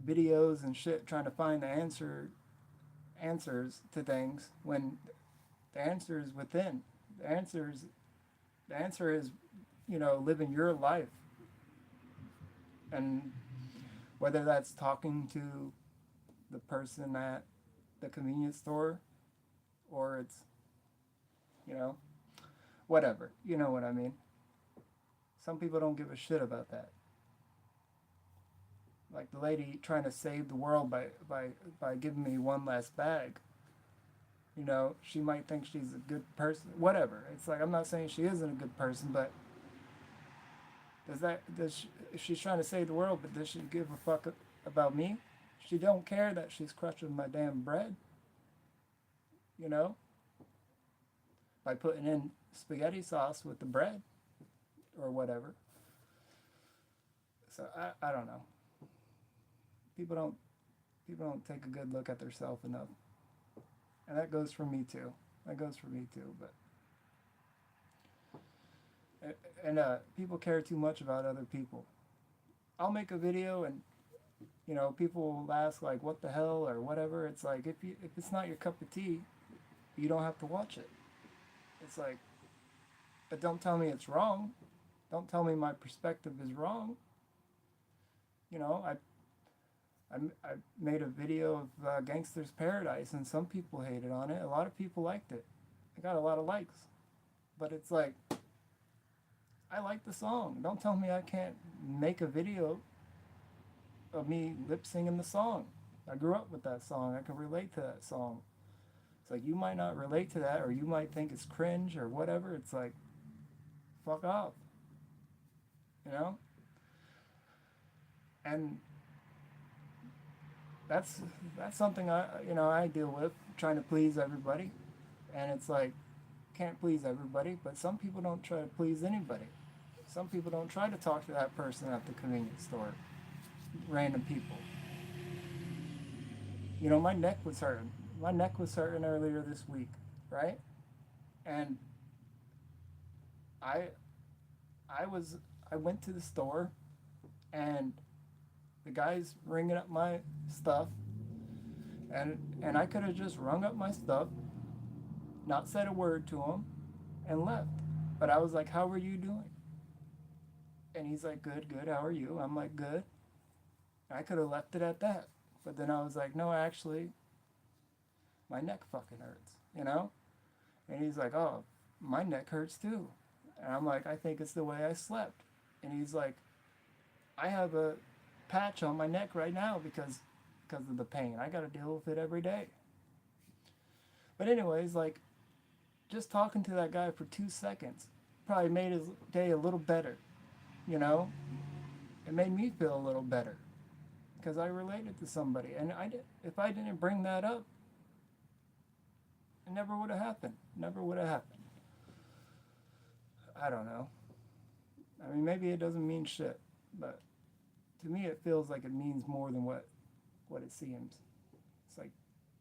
videos and shit trying to find the answers to things when the answer is within. The answer is, you know, living your life. And whether that's talking to the person at the convenience store or it's, you know, whatever. You know what I mean? Some people don't give a shit about that. Like the lady trying to save the world by giving me one last bag. You know, she might think she's a good person. Whatever. It's like, I'm not saying she isn't a good person, but she's trying to save the world, but does she give a fuck about me? She don't care that she's crushing my damn bread. You know? By putting in spaghetti sauce with the bread or whatever. So I don't know. People don't take a good look at themselves enough. And that goes for me too. But people care too much about other people. I'll make a video and, you know, people will ask like, what the hell or whatever. It's like, if it's not your cup of tea, you don't have to watch it. It's like, but don't tell me it's wrong. Don't tell me my perspective is wrong. You know, I made a video of Gangster's Paradise, and some people hated on it. A lot of people liked it. I got a lot of likes. But it's like, I like the song. Don't tell me I can't make a video of me lip singing the song. I grew up with that song. I can relate to that song. It's like, you might not relate to that, or you might think it's cringe or whatever. It's like, fuck off. You know? And that's something I deal with, trying to please everybody. And it's like, can't please everybody, but some people don't try to please anybody. Some people don't try to talk to that person at the convenience store. Random people. You know, my neck was hurting. My neck was hurting earlier this week, right? And I I was I went to the store and the guy's ringing up my stuff and I could have just rung up my stuff, not said a word to him, and left. But I was like, "How are you doing?" And he's like, "Good, good. How are you?" I'm like, "Good." I could have left it at that. But then I was like, "No, actually, my neck fucking hurts," you know? And he's like, "Oh, my neck hurts too." And I'm like, "I think it's the way I slept." And he's like, "I have a patch on my neck right now because of the pain. I got to deal with it every day." But anyways, like just talking to that guy for 2 seconds probably made his day a little better, you know? It made me feel a little better because I related to somebody. And if I didn't bring that up, it never would have happened. Never would have happened. I don't know. I mean, maybe it doesn't mean shit, but to me, it feels like it means more than what it seems. It's like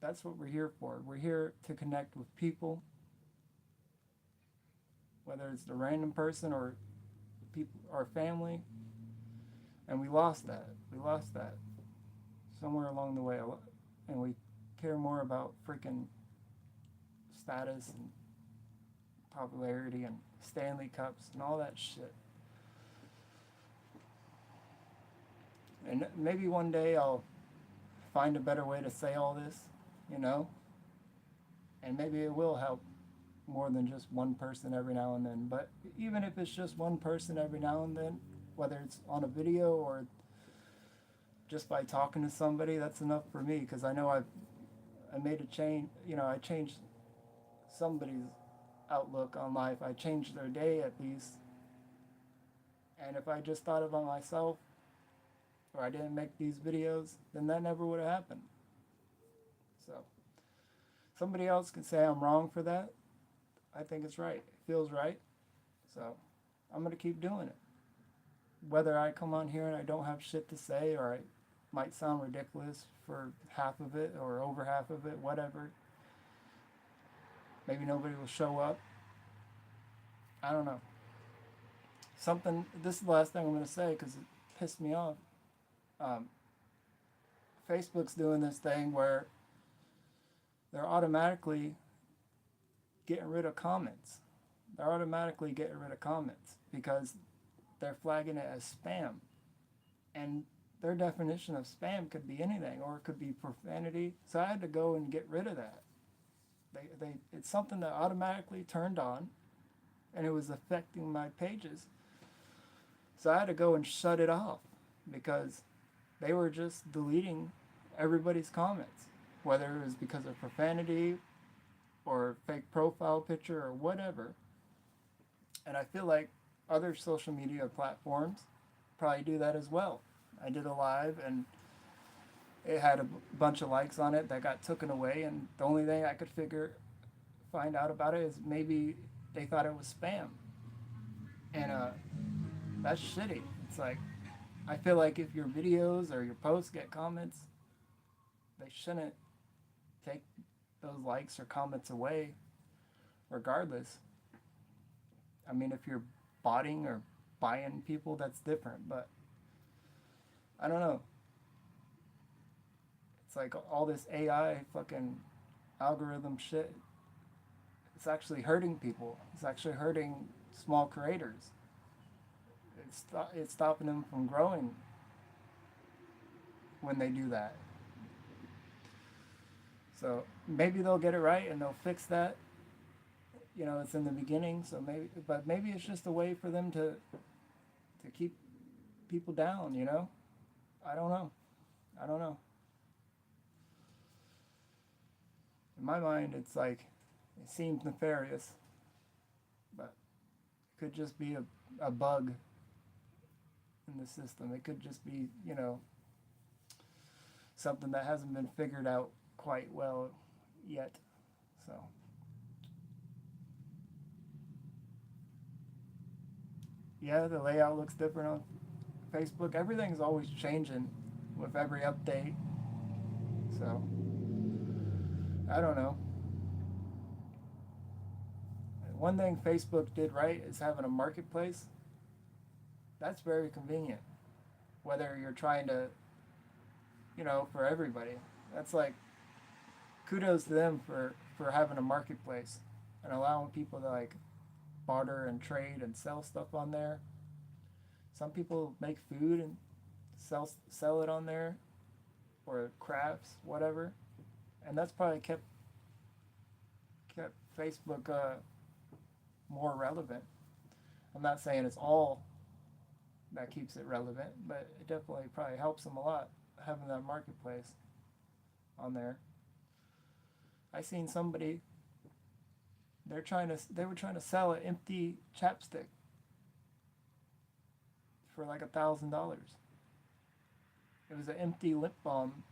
that's what we're here for. We're here to connect with people, whether it's the random person or people, our family, and we lost that. We lost that somewhere along the way, and we care more about freaking status and popularity and Stanley Cups and all that shit. And maybe one day I'll find a better way to say all this, you know? And maybe it will help more than just one person every now and then. But even if it's just one person every now and then, whether it's on a video or just by talking to somebody, that's enough for me because I know I made a change, you know, I changed somebody's outlook on life. I changed their day at least. And if I just thought about myself or I didn't make these videos, then that never would have happened. So somebody else can say I'm wrong for that. I think it's right. It feels right. So I'm going to keep doing it. Whether I come on here and I don't have shit to say or I might sound ridiculous for half of it or over half of it, whatever. Maybe nobody will show up. I don't know. This is the last thing I'm going to say because it pissed me off. Facebook's doing this thing where they're automatically getting rid of comments. They're automatically getting rid of comments because they're flagging it as spam. And their definition of spam could be anything, or it could be profanity. So I had to go and get rid of that. It's something that automatically turned on, and it was affecting my pages. So I had to go and shut it off because they were just deleting everybody's comments, whether it was because of profanity or fake profile picture or whatever. And I feel like other social media platforms probably do that as well. I did a live and it had a bunch of likes on it that got taken away, and the only thing I could find out about it is maybe they thought it was spam. And that's shitty. It's like, I feel like if your videos or your posts get comments, they shouldn't take those likes or comments away regardless. I mean, if you're botting or buying people, that's different, but I don't know. It's like all this AI fucking algorithm shit. It's actually hurting people. It's actually hurting small creators. It's stopping them from growing when they do that. So maybe they'll get it right and they'll fix that. You know, it's in the beginning, so maybe it's just a way for them to keep people down, you know? I don't know. In my mind, it's like, it seems nefarious, but it could just be a bug in the system. It could just be, you know, something that hasn't been figured out quite well yet. So Yeah, the layout looks different on Facebook. Everything's always changing with every update. So, I don't know. One thing Facebook did right is having a marketplace. That's very convenient. Whether you're trying to, for everybody. That's like kudos to them for having a marketplace and allowing people to like barter and trade and sell stuff on there. Some people make food and sell it on there, or crafts, whatever, and that's probably kept Facebook more relevant. I'm not saying it's all that keeps it relevant, but it definitely probably helps them a lot having that marketplace on there. I seen somebody, they were trying to sell an empty chapstick for like $1,000. It was an empty lip balm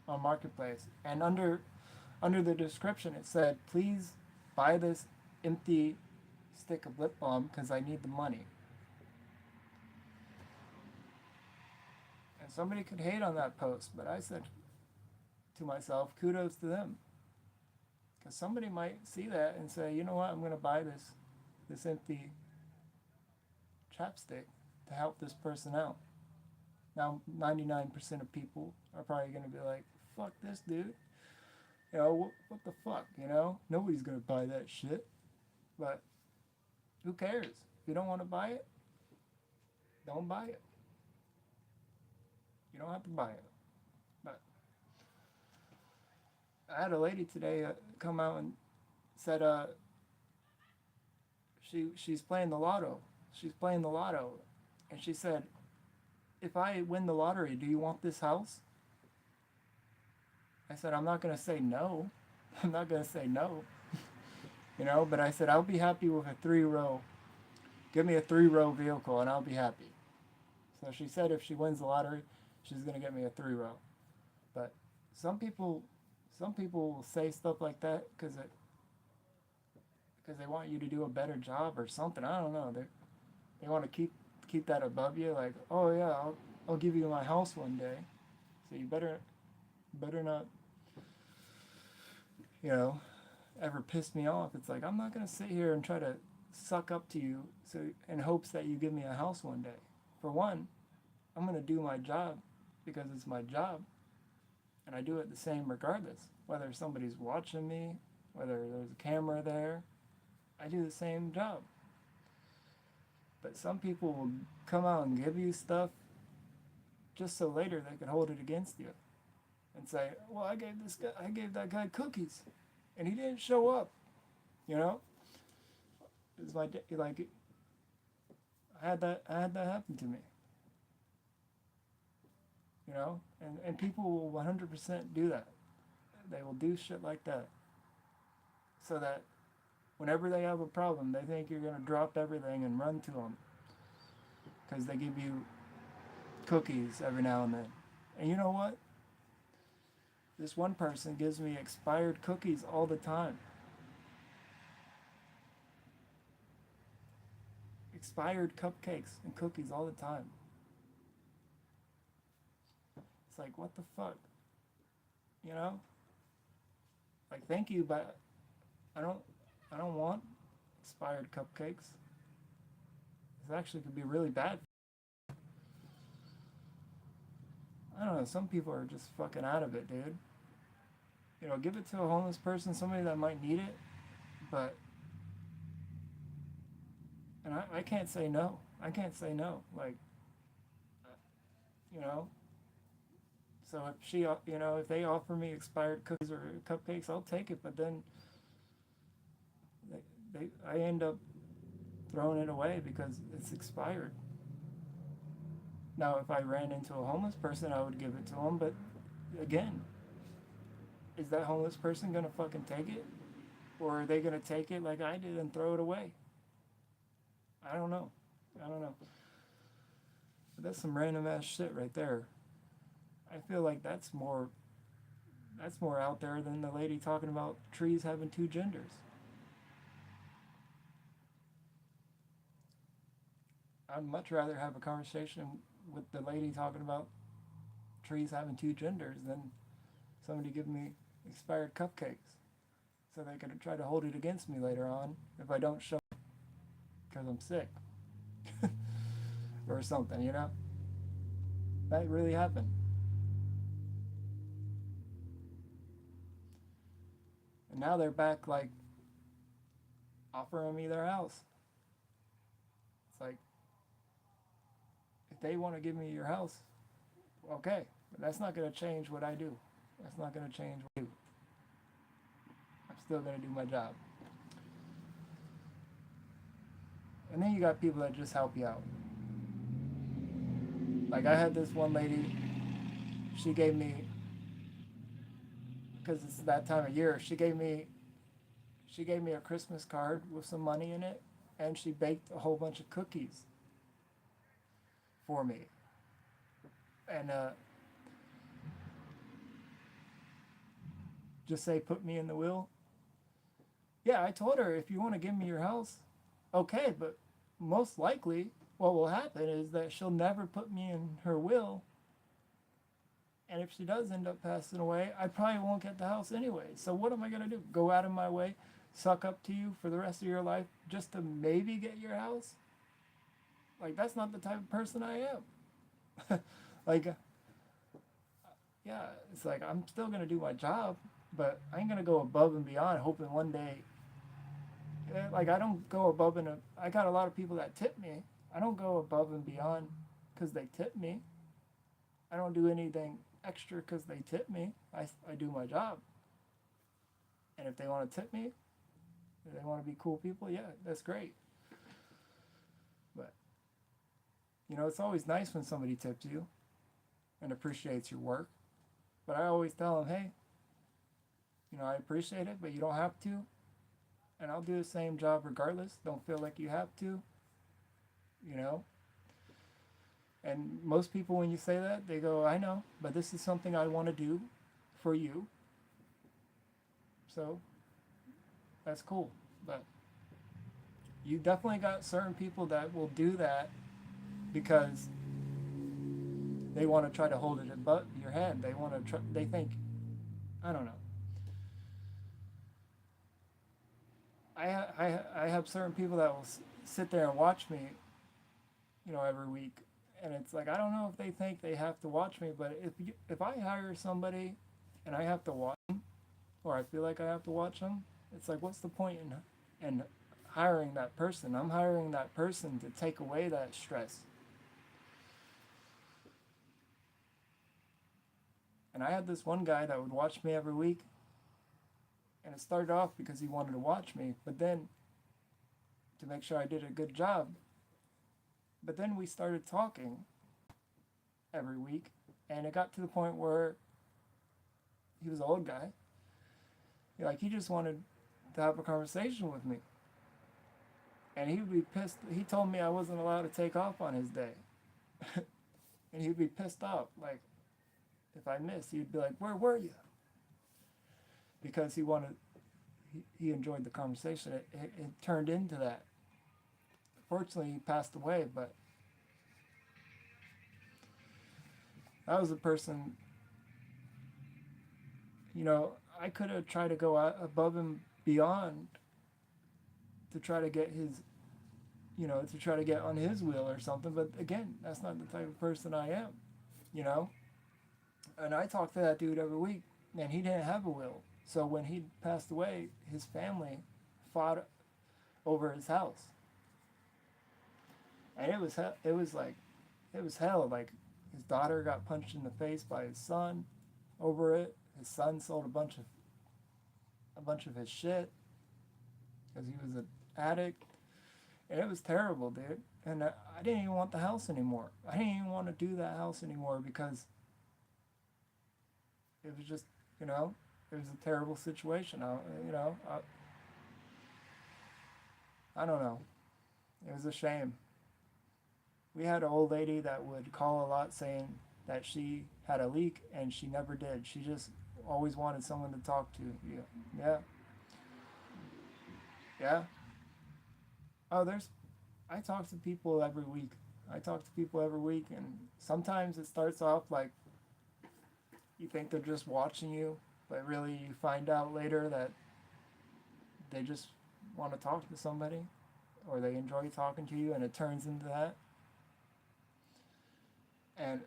on marketplace, and under the description it said, "Please buy this empty stick of lip balm because I need the money." And somebody could hate on that post, but I said to myself, kudos to them. Because somebody might see that and say, you know what, I'm going to buy this empty chapstick to help this person out. Now, 99% of people are probably going to be like, fuck this dude. What the fuck, Nobody's going to buy that shit. But who cares? If you don't want to buy it, don't buy it. You don't have to buy it. But I had a lady today come out and said she's playing the lotto. She's playing the lotto. And she said, if I win the lottery, do you want this house? I said, I'm not going to say no. I'm not going to say no. But I said, I'll be happy with a 3-row. Give me a 3-row vehicle and I'll be happy. So she said if she wins the lottery, she's going to get me a 3-row. But some people will say stuff like that because they want you to do a better job or something. I don't know. They want to keep that above you. Like, oh yeah, I'll give you my house one day. So you better not, ever piss me off. It's like, I'm not going to sit here and try to suck up to you in hopes that you give me a house one day. For one, I'm going to do my job because it's my job. And I do it the same regardless. Whether somebody's watching me, whether there's a camera there, I do the same job. But some people will come out and give you stuff just so later they can hold it against you. And say, well, I gave that guy cookies. And he didn't show up. It's like I had that happen to me. And people will 100% do that. They will do shit like that. So that whenever they have a problem, they think you're going to drop everything and run to them. Because they give you cookies every now and then. And you know what? This one person gives me expired cookies all the time. Expired cupcakes and cookies all the time. It's like, what the fuck? Like, thank you, but I don't want expired cupcakes. It actually could be really bad. I don't know, some people are just fucking out of it, dude. Give it to a homeless person, somebody that might need it, but and I can't say no. I can't say no. Like, so if they offer me expired cookies or cupcakes, I'll take it, but then I end up throwing it away because it's expired. Now, if I ran into a homeless person, I would give it to them, but again, is that homeless person going to fucking take it? Or are they going to take it like I did and throw it away? I don't know. But that's some random ass shit right there. I feel like that's more out there than the lady talking about trees having 2 genders. I'd much rather have a conversation with the lady talking about trees having two genders than somebody giving me expired cupcakes so they can try to hold it against me later on if I don't show because I'm sick or something, you know? That really happened. And now they're back, like, offering me their house. It's like, if they want to give me your house, okay. But that's not going to change what I do. That's not going to change what I do. I'm still going to do my job. And then you got people that just help you out. Like I had this one lady, she gave me, because it's that time of year, she gave me a Christmas card with some money in it, and she baked a whole bunch of cookies for me. And just say, put me in the will. Yeah, I told her, if you want to give me your house, okay, but most likely what will happen is that she'll never put me in her will. And if she does end up passing away, I probably won't get the house anyway. So what am I going to do? Go out of my way, suck up to you for the rest of your life just to maybe get your house? Like, that's not the type of person I am. Like, yeah, it's like I'm still going to do my job, but I ain't going to go above and beyond hoping one day. Like, I don't go above and I got a lot of people that tip me. I don't go above and beyond because they tip me. I don't do anything extra because they tip me. I do my job. And if they want to tip me, if they want to be cool people, yeah, that's great. But, you know, it's always nice when somebody tips you and appreciates your work. But I always tell them, hey, you know, I appreciate it, but you don't have to. And I'll do the same job regardless. Don't feel like you have to, you know. And most people, when you say that, they go, I know, but this is something I want to do for you. So that's cool. But you definitely got certain people that will do that because they want to try to hold it above your head. They want to try, they think, I don't know. I have certain people that will sit there and watch me, you know, every week. And it's like, I don't know if they think they have to watch me, but if I hire somebody and I have to watch them, or I feel like I have to watch them, it's like, what's the point in hiring that person? I'm hiring that person to take away that stress. And I had this one guy that would watch me every week, and it started off because he wanted to watch me, but then to make sure I did a good job. But then we started talking every week, and it got to the point where he was an old guy. Like, he just wanted to have a conversation with me. And he would be pissed. He told me I wasn't allowed to take off on his day. And he'd be pissed off. Like, if I missed, he'd be like, where were you? Because he enjoyed the conversation. It turned into that. Fortunately, he passed away, but that was a person, you know, I could have tried to go out above and beyond to try to get his, you know, to try to get on his wheel or something. But again, that's not the type of person I am, you know. And I talked to that dude every week, and he didn't have a will. So when he passed away, his family fought over his house. And it was hell. Like, his daughter got punched in the face by his son over it. His son sold a bunch of his shit because he was an addict, and it was terrible, dude. And I didn't even want the house anymore. I didn't even want to do that house anymore because it was just, you know, it was a terrible situation. I don't know. It was a shame. We had an old lady that would call a lot saying that she had a leak, and she never did. She just always wanted someone to talk to. Yeah. Yeah. Oh, I talk to people every week I talk to people every week, and sometimes it starts off like you think they're just watching you, but really you find out later that they just want to talk to somebody or they enjoy talking to you, and it turns into that. And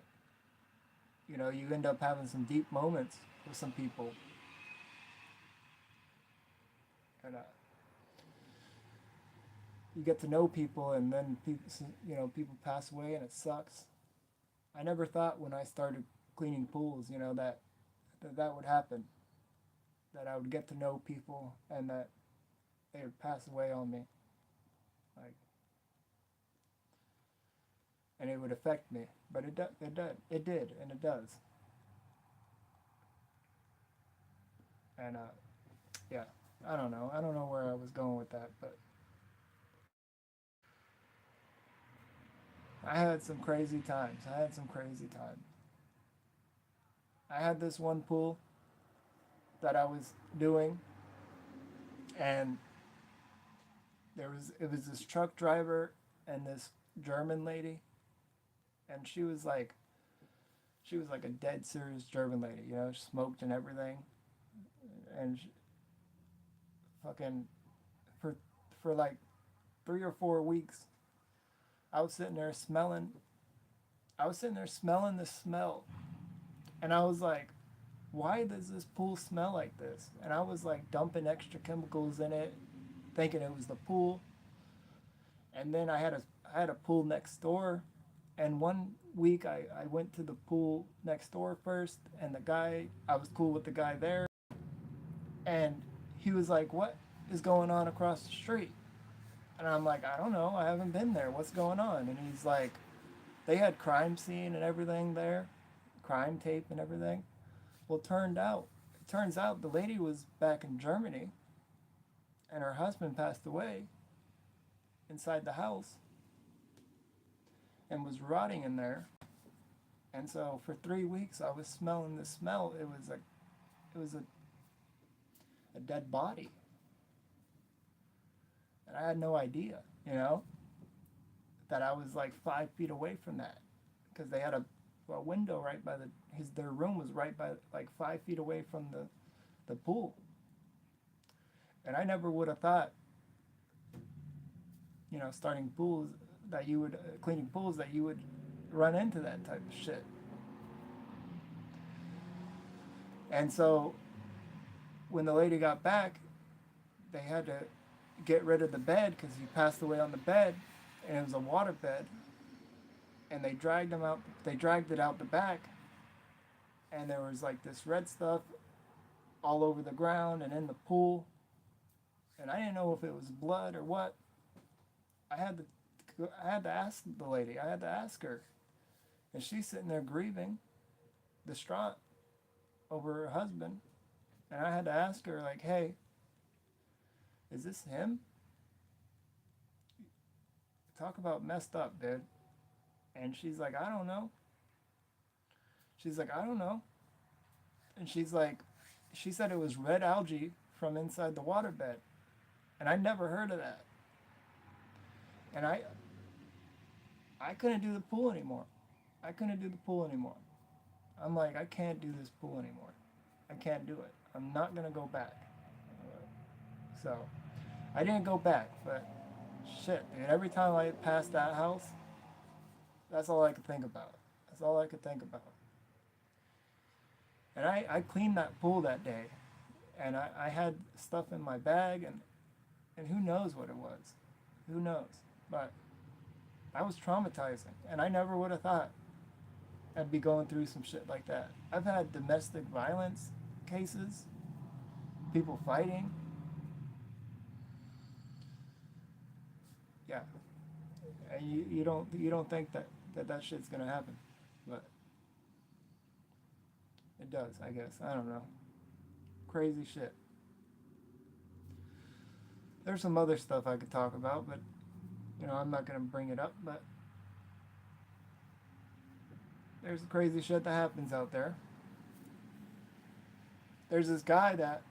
you end up having some deep moments with some people, and you get to know people, and then people pass away, and it sucks. I never thought when I started cleaning pools, that would happen. That I would get to know people, and that they would pass away on me, like, and it would affect me. But it did, and it does. And yeah, I don't know. I don't know where I was going with that, but I had some crazy times. I had some crazy times. I had this one pool that I was doing, and it was this truck driver and this German lady, and she was like a dead serious German lady, she smoked and everything, and fucking for like 3 or 4 weeks, I was sitting there smelling. I was sitting there smelling the smell, and I was like, why does this pool smell like this? And I was like dumping extra chemicals in it, thinking it was the pool. And then I had a pool next door, and one week I went to the pool next door first, and I was cool with the guy there, and he was like, what is going on across the street? And I'm like, I don't know, I haven't been there, what's going on? And he's like, they had crime scene and everything there, crime tape and everything. Well, it turns out the lady was back in Germany, and her husband passed away inside the house and was rotting in there. And so for 3 weeks I was smelling the smell. It was a dead body. And I had no idea, that I was like 5 feet away from that. Because they had a window right by their room was right by, like, 5 feet away from the pool. And I never would have thought, starting pools, that you would, cleaning pools, that you would run into that type of shit. And so when the lady got back, they had to get rid of the bed because he passed away on the bed, and it was a water bed. And they dragged it out the back, and there was like this red stuff all over the ground and in the pool. And I didn't know if it was blood or what. I had to ask the lady. I had to ask her, and she's sitting there grieving, distraught over her husband. And I had to ask her, like, hey, is this him? Talk about messed up, dude. And she's like, I don't know. She's like, I don't know. And she said it was red algae from inside the waterbed. And I never heard of that. And I couldn't do the pool anymore. I couldn't do the pool anymore. I'm like, I can't do this pool anymore. I can't do it. I'm not going to go back. So I didn't go back, but shit, dude. Every time I passed that house, that's all I could think about. That's all I could think about. And I cleaned that pool that day, and I had stuff in my bag, and who knows what it was. Who knows? But I was traumatizing, and I never would have thought I'd be going through some shit like that. I've had domestic violence cases, people fighting. Yeah. And you don't think that shit's gonna happen, but it does, I guess. I don't know. Crazy shit. There's some other stuff I could talk about, but I'm not gonna bring it up. But there's crazy shit that happens out there. There's this guy that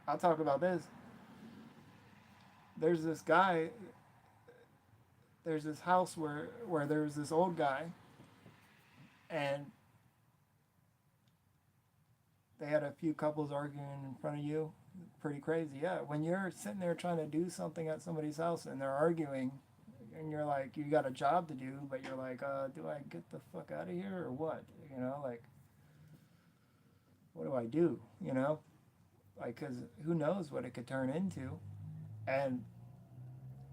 I'll talk about this. There's this guy there's this house where there's this old guy, and they had a few couples arguing in front of you. Pretty crazy, yeah. When you're sitting there trying to do something at somebody's house and they're arguing, and you're like, you got a job to do, but you're like, do I get the fuck out of here or what? You know, like, what do I do? You know, like, cause who knows what it could turn into? And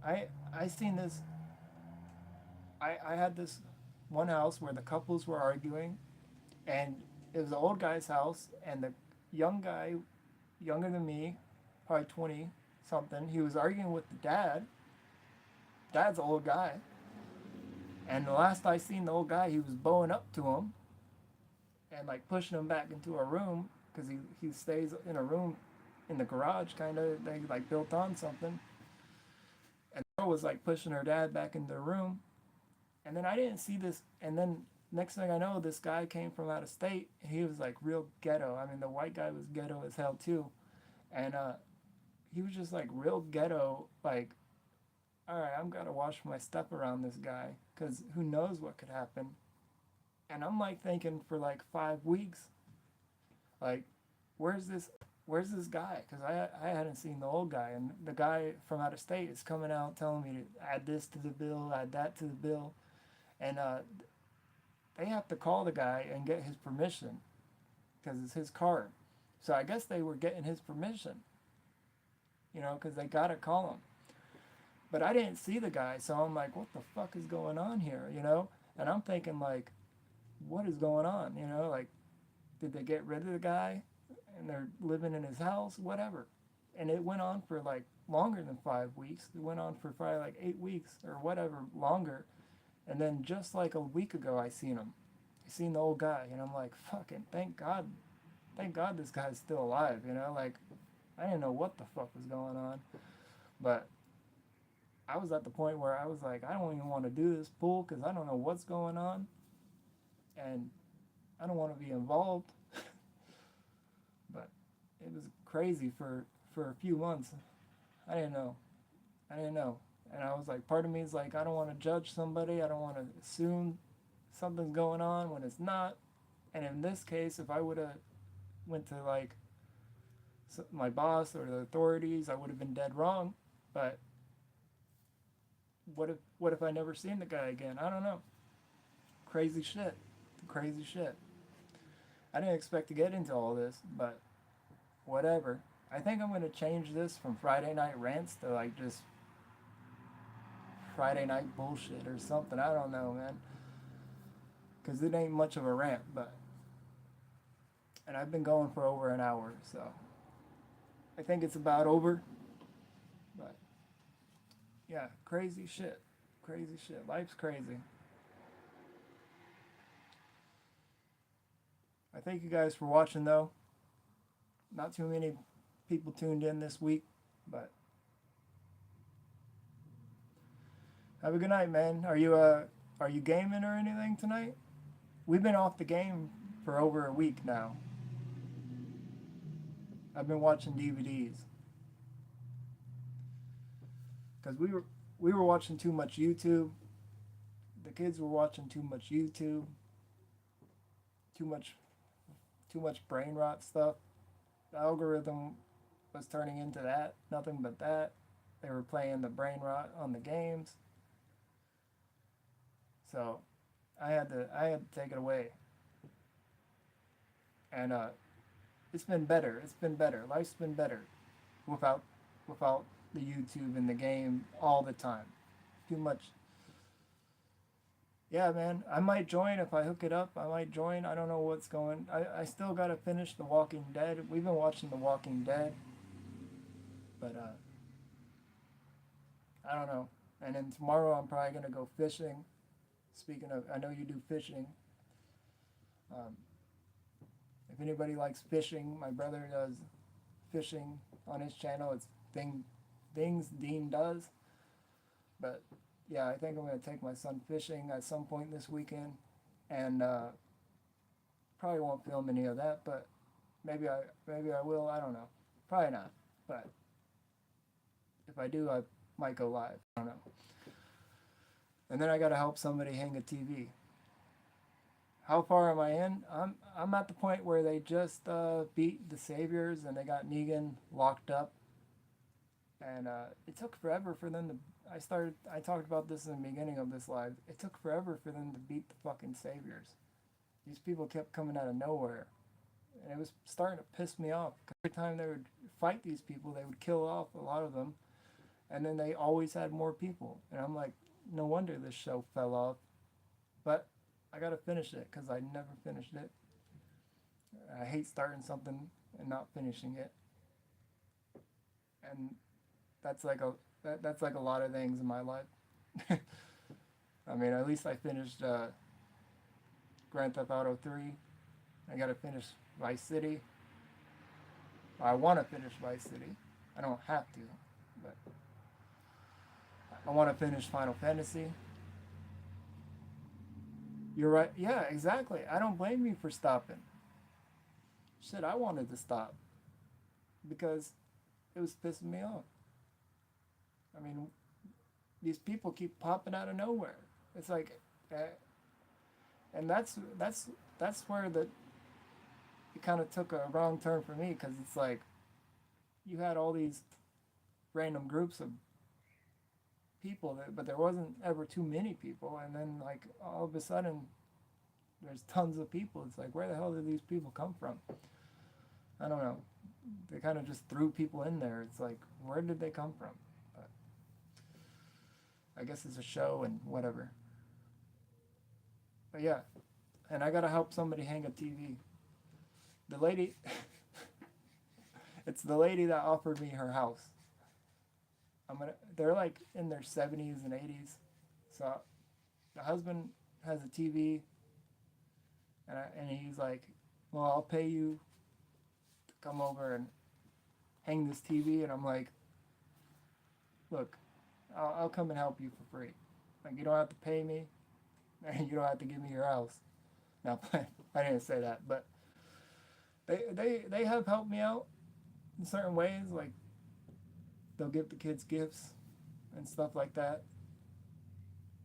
I seen this. I had this one house where the couples were arguing, and it was the old guy's house, and the young guy, younger than me, probably 20 something, he was arguing with the dad. Dad's an old guy, and the last I seen the old guy, he was bowing up to him and like pushing him back into a room because he stays in a room in the garage, kind of. They like built on something, and the girl was like pushing her dad back into the room, and then I didn't see this, and then next thing I know, this guy came from out of state, and he was like real ghetto. I mean, the white guy was ghetto as hell too, and he was just like real ghetto. Like, all right, I'm gotta watch my step around this guy, cause who knows what could happen. And I'm like thinking for like 5 weeks, like, where's this? Where's this guy? Because I hadn't seen the old guy, and the guy from out of state is coming out telling me to add this to the bill, add that to the bill, and they have to call the guy and get his permission because it's his car. So I guess they were getting his permission, you know, because they gotta call him. But I didn't see the guy, so I'm like, what the fuck is going on here, you know? And I'm thinking like, what is going on, you know? Like, did they get rid of the guy and they're living in his house, whatever? And it went on for like longer than 5 weeks. It went on for probably like 8 weeks or whatever longer. And then just like a week ago, I seen him. I seen the old guy, and I'm like, fucking, thank God this guy's still alive, you know? Like, I didn't know what the fuck was going on, but I was at the point where I was like, I don't even want to do this pool because I don't know what's going on, and I don't want to be involved. But it was crazy for a few months. I didn't know. I didn't know. And I was like, part of me is like, I don't want to judge somebody. I don't want to assume something's going on when it's not. And in this case, if I would have went to like my boss or the authorities, I would have been dead wrong. But what if I never seen the guy again? I don't know. Crazy shit. Crazy shit. I didn't expect to get into all this, but whatever. I think I'm gonna change this from Friday night rants to like just Friday night bullshit or something. I don't know, man. Because it ain't much of a rant, but. And I've been going for over an hour, so. I think it's about over. But. Yeah, crazy shit. Crazy shit. Life's crazy. I thank you guys for watching, though. Not too many people tuned in this week, but. Have a good night, man. Are you gaming or anything tonight? We've been off the game for over a week now. I've been watching DVDs because we were watching too much YouTube. The kids were watching too much YouTube. Too much brain rot stuff. The algorithm was turning into that, nothing but that. They were playing the brain rot on the games. So I had to take it away. And it's been better. It's been better. Life's been better without the YouTube and the game all the time. Too much. Yeah, man. I might join if I hook it up. I might join. I don't know what's going. I still gotta finish The Walking Dead. We've been watching The Walking Dead, but I don't know. And then tomorrow I'm probably gonna go fishing. Speaking of, I know you do fishing. If anybody likes fishing, my brother does fishing on his channel. It's Things Dean Does. But yeah, I think I'm going to take my son fishing at some point this weekend. And probably won't film any of that, but maybe I will. I don't know. Probably not. But if I do, I might go live. I don't know. and then I got to help somebody hang a TV. How far am I in? I'm at the point where they just beat the Saviors and they got Negan locked up, and it took forever for them to. I talked about this in the beginning of this live. It took forever for them to beat the fucking Saviors. These people kept coming out of nowhere, and it was starting to piss me off. Every time they would fight these people, they would kill off a lot of them, and then they always had more people. And I'm like, no wonder this show fell off. But I gotta finish it because I never finished it. I hate starting something and not finishing it, and that's like that's like a lot of things in my life. I mean, at least I finished Grand Theft Auto 3. I gotta finish Vice City. I want to finish Vice City. I don't have to, but I want to finish Final Fantasy. You're right. Yeah, exactly. I don't blame you for stopping. Shit, I wanted to stop because it was pissing me off. I mean, these people keep popping out of nowhere. It's like, and that's where it kind of took a wrong turn for me because it's like you had all these random groups of people but there wasn't ever too many people, and then like all of a sudden there's tons of people. It's like, where the hell did these people come from? I don't know. They kind of just threw people in there. It's like, where did they come from? But I guess it's a show and whatever. But yeah, and I gotta help somebody hang a TV. The lady it's the lady that offered me her house. They're like in their 70s and 80s. So the husband has a TV, and he's like, well, I'll pay you to come over and hang this TV. And I'm like, look, I'll come and help you for free. Like, you don't have to pay me, and you don't have to give me your house. Now, I didn't say that, but they have helped me out in certain ways. Like, they'll give the kids gifts and stuff like that.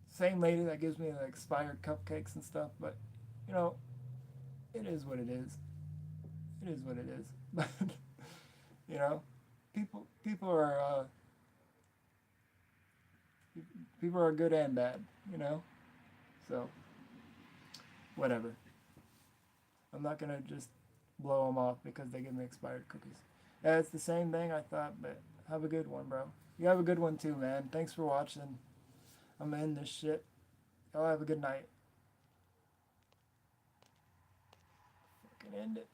Same lady that gives me the expired cupcakes and stuff, but you know, it is what it is. It is what it is. But you know, people are people are good and bad. You know, so whatever. I'm not gonna just blow them off because they give me expired cookies. Yeah, it's the same thing I thought, but have a good one, bro. You have a good one too, man. Thanks for watching. I'm gonna end this shit. Y'all have a good night. Fucking end it.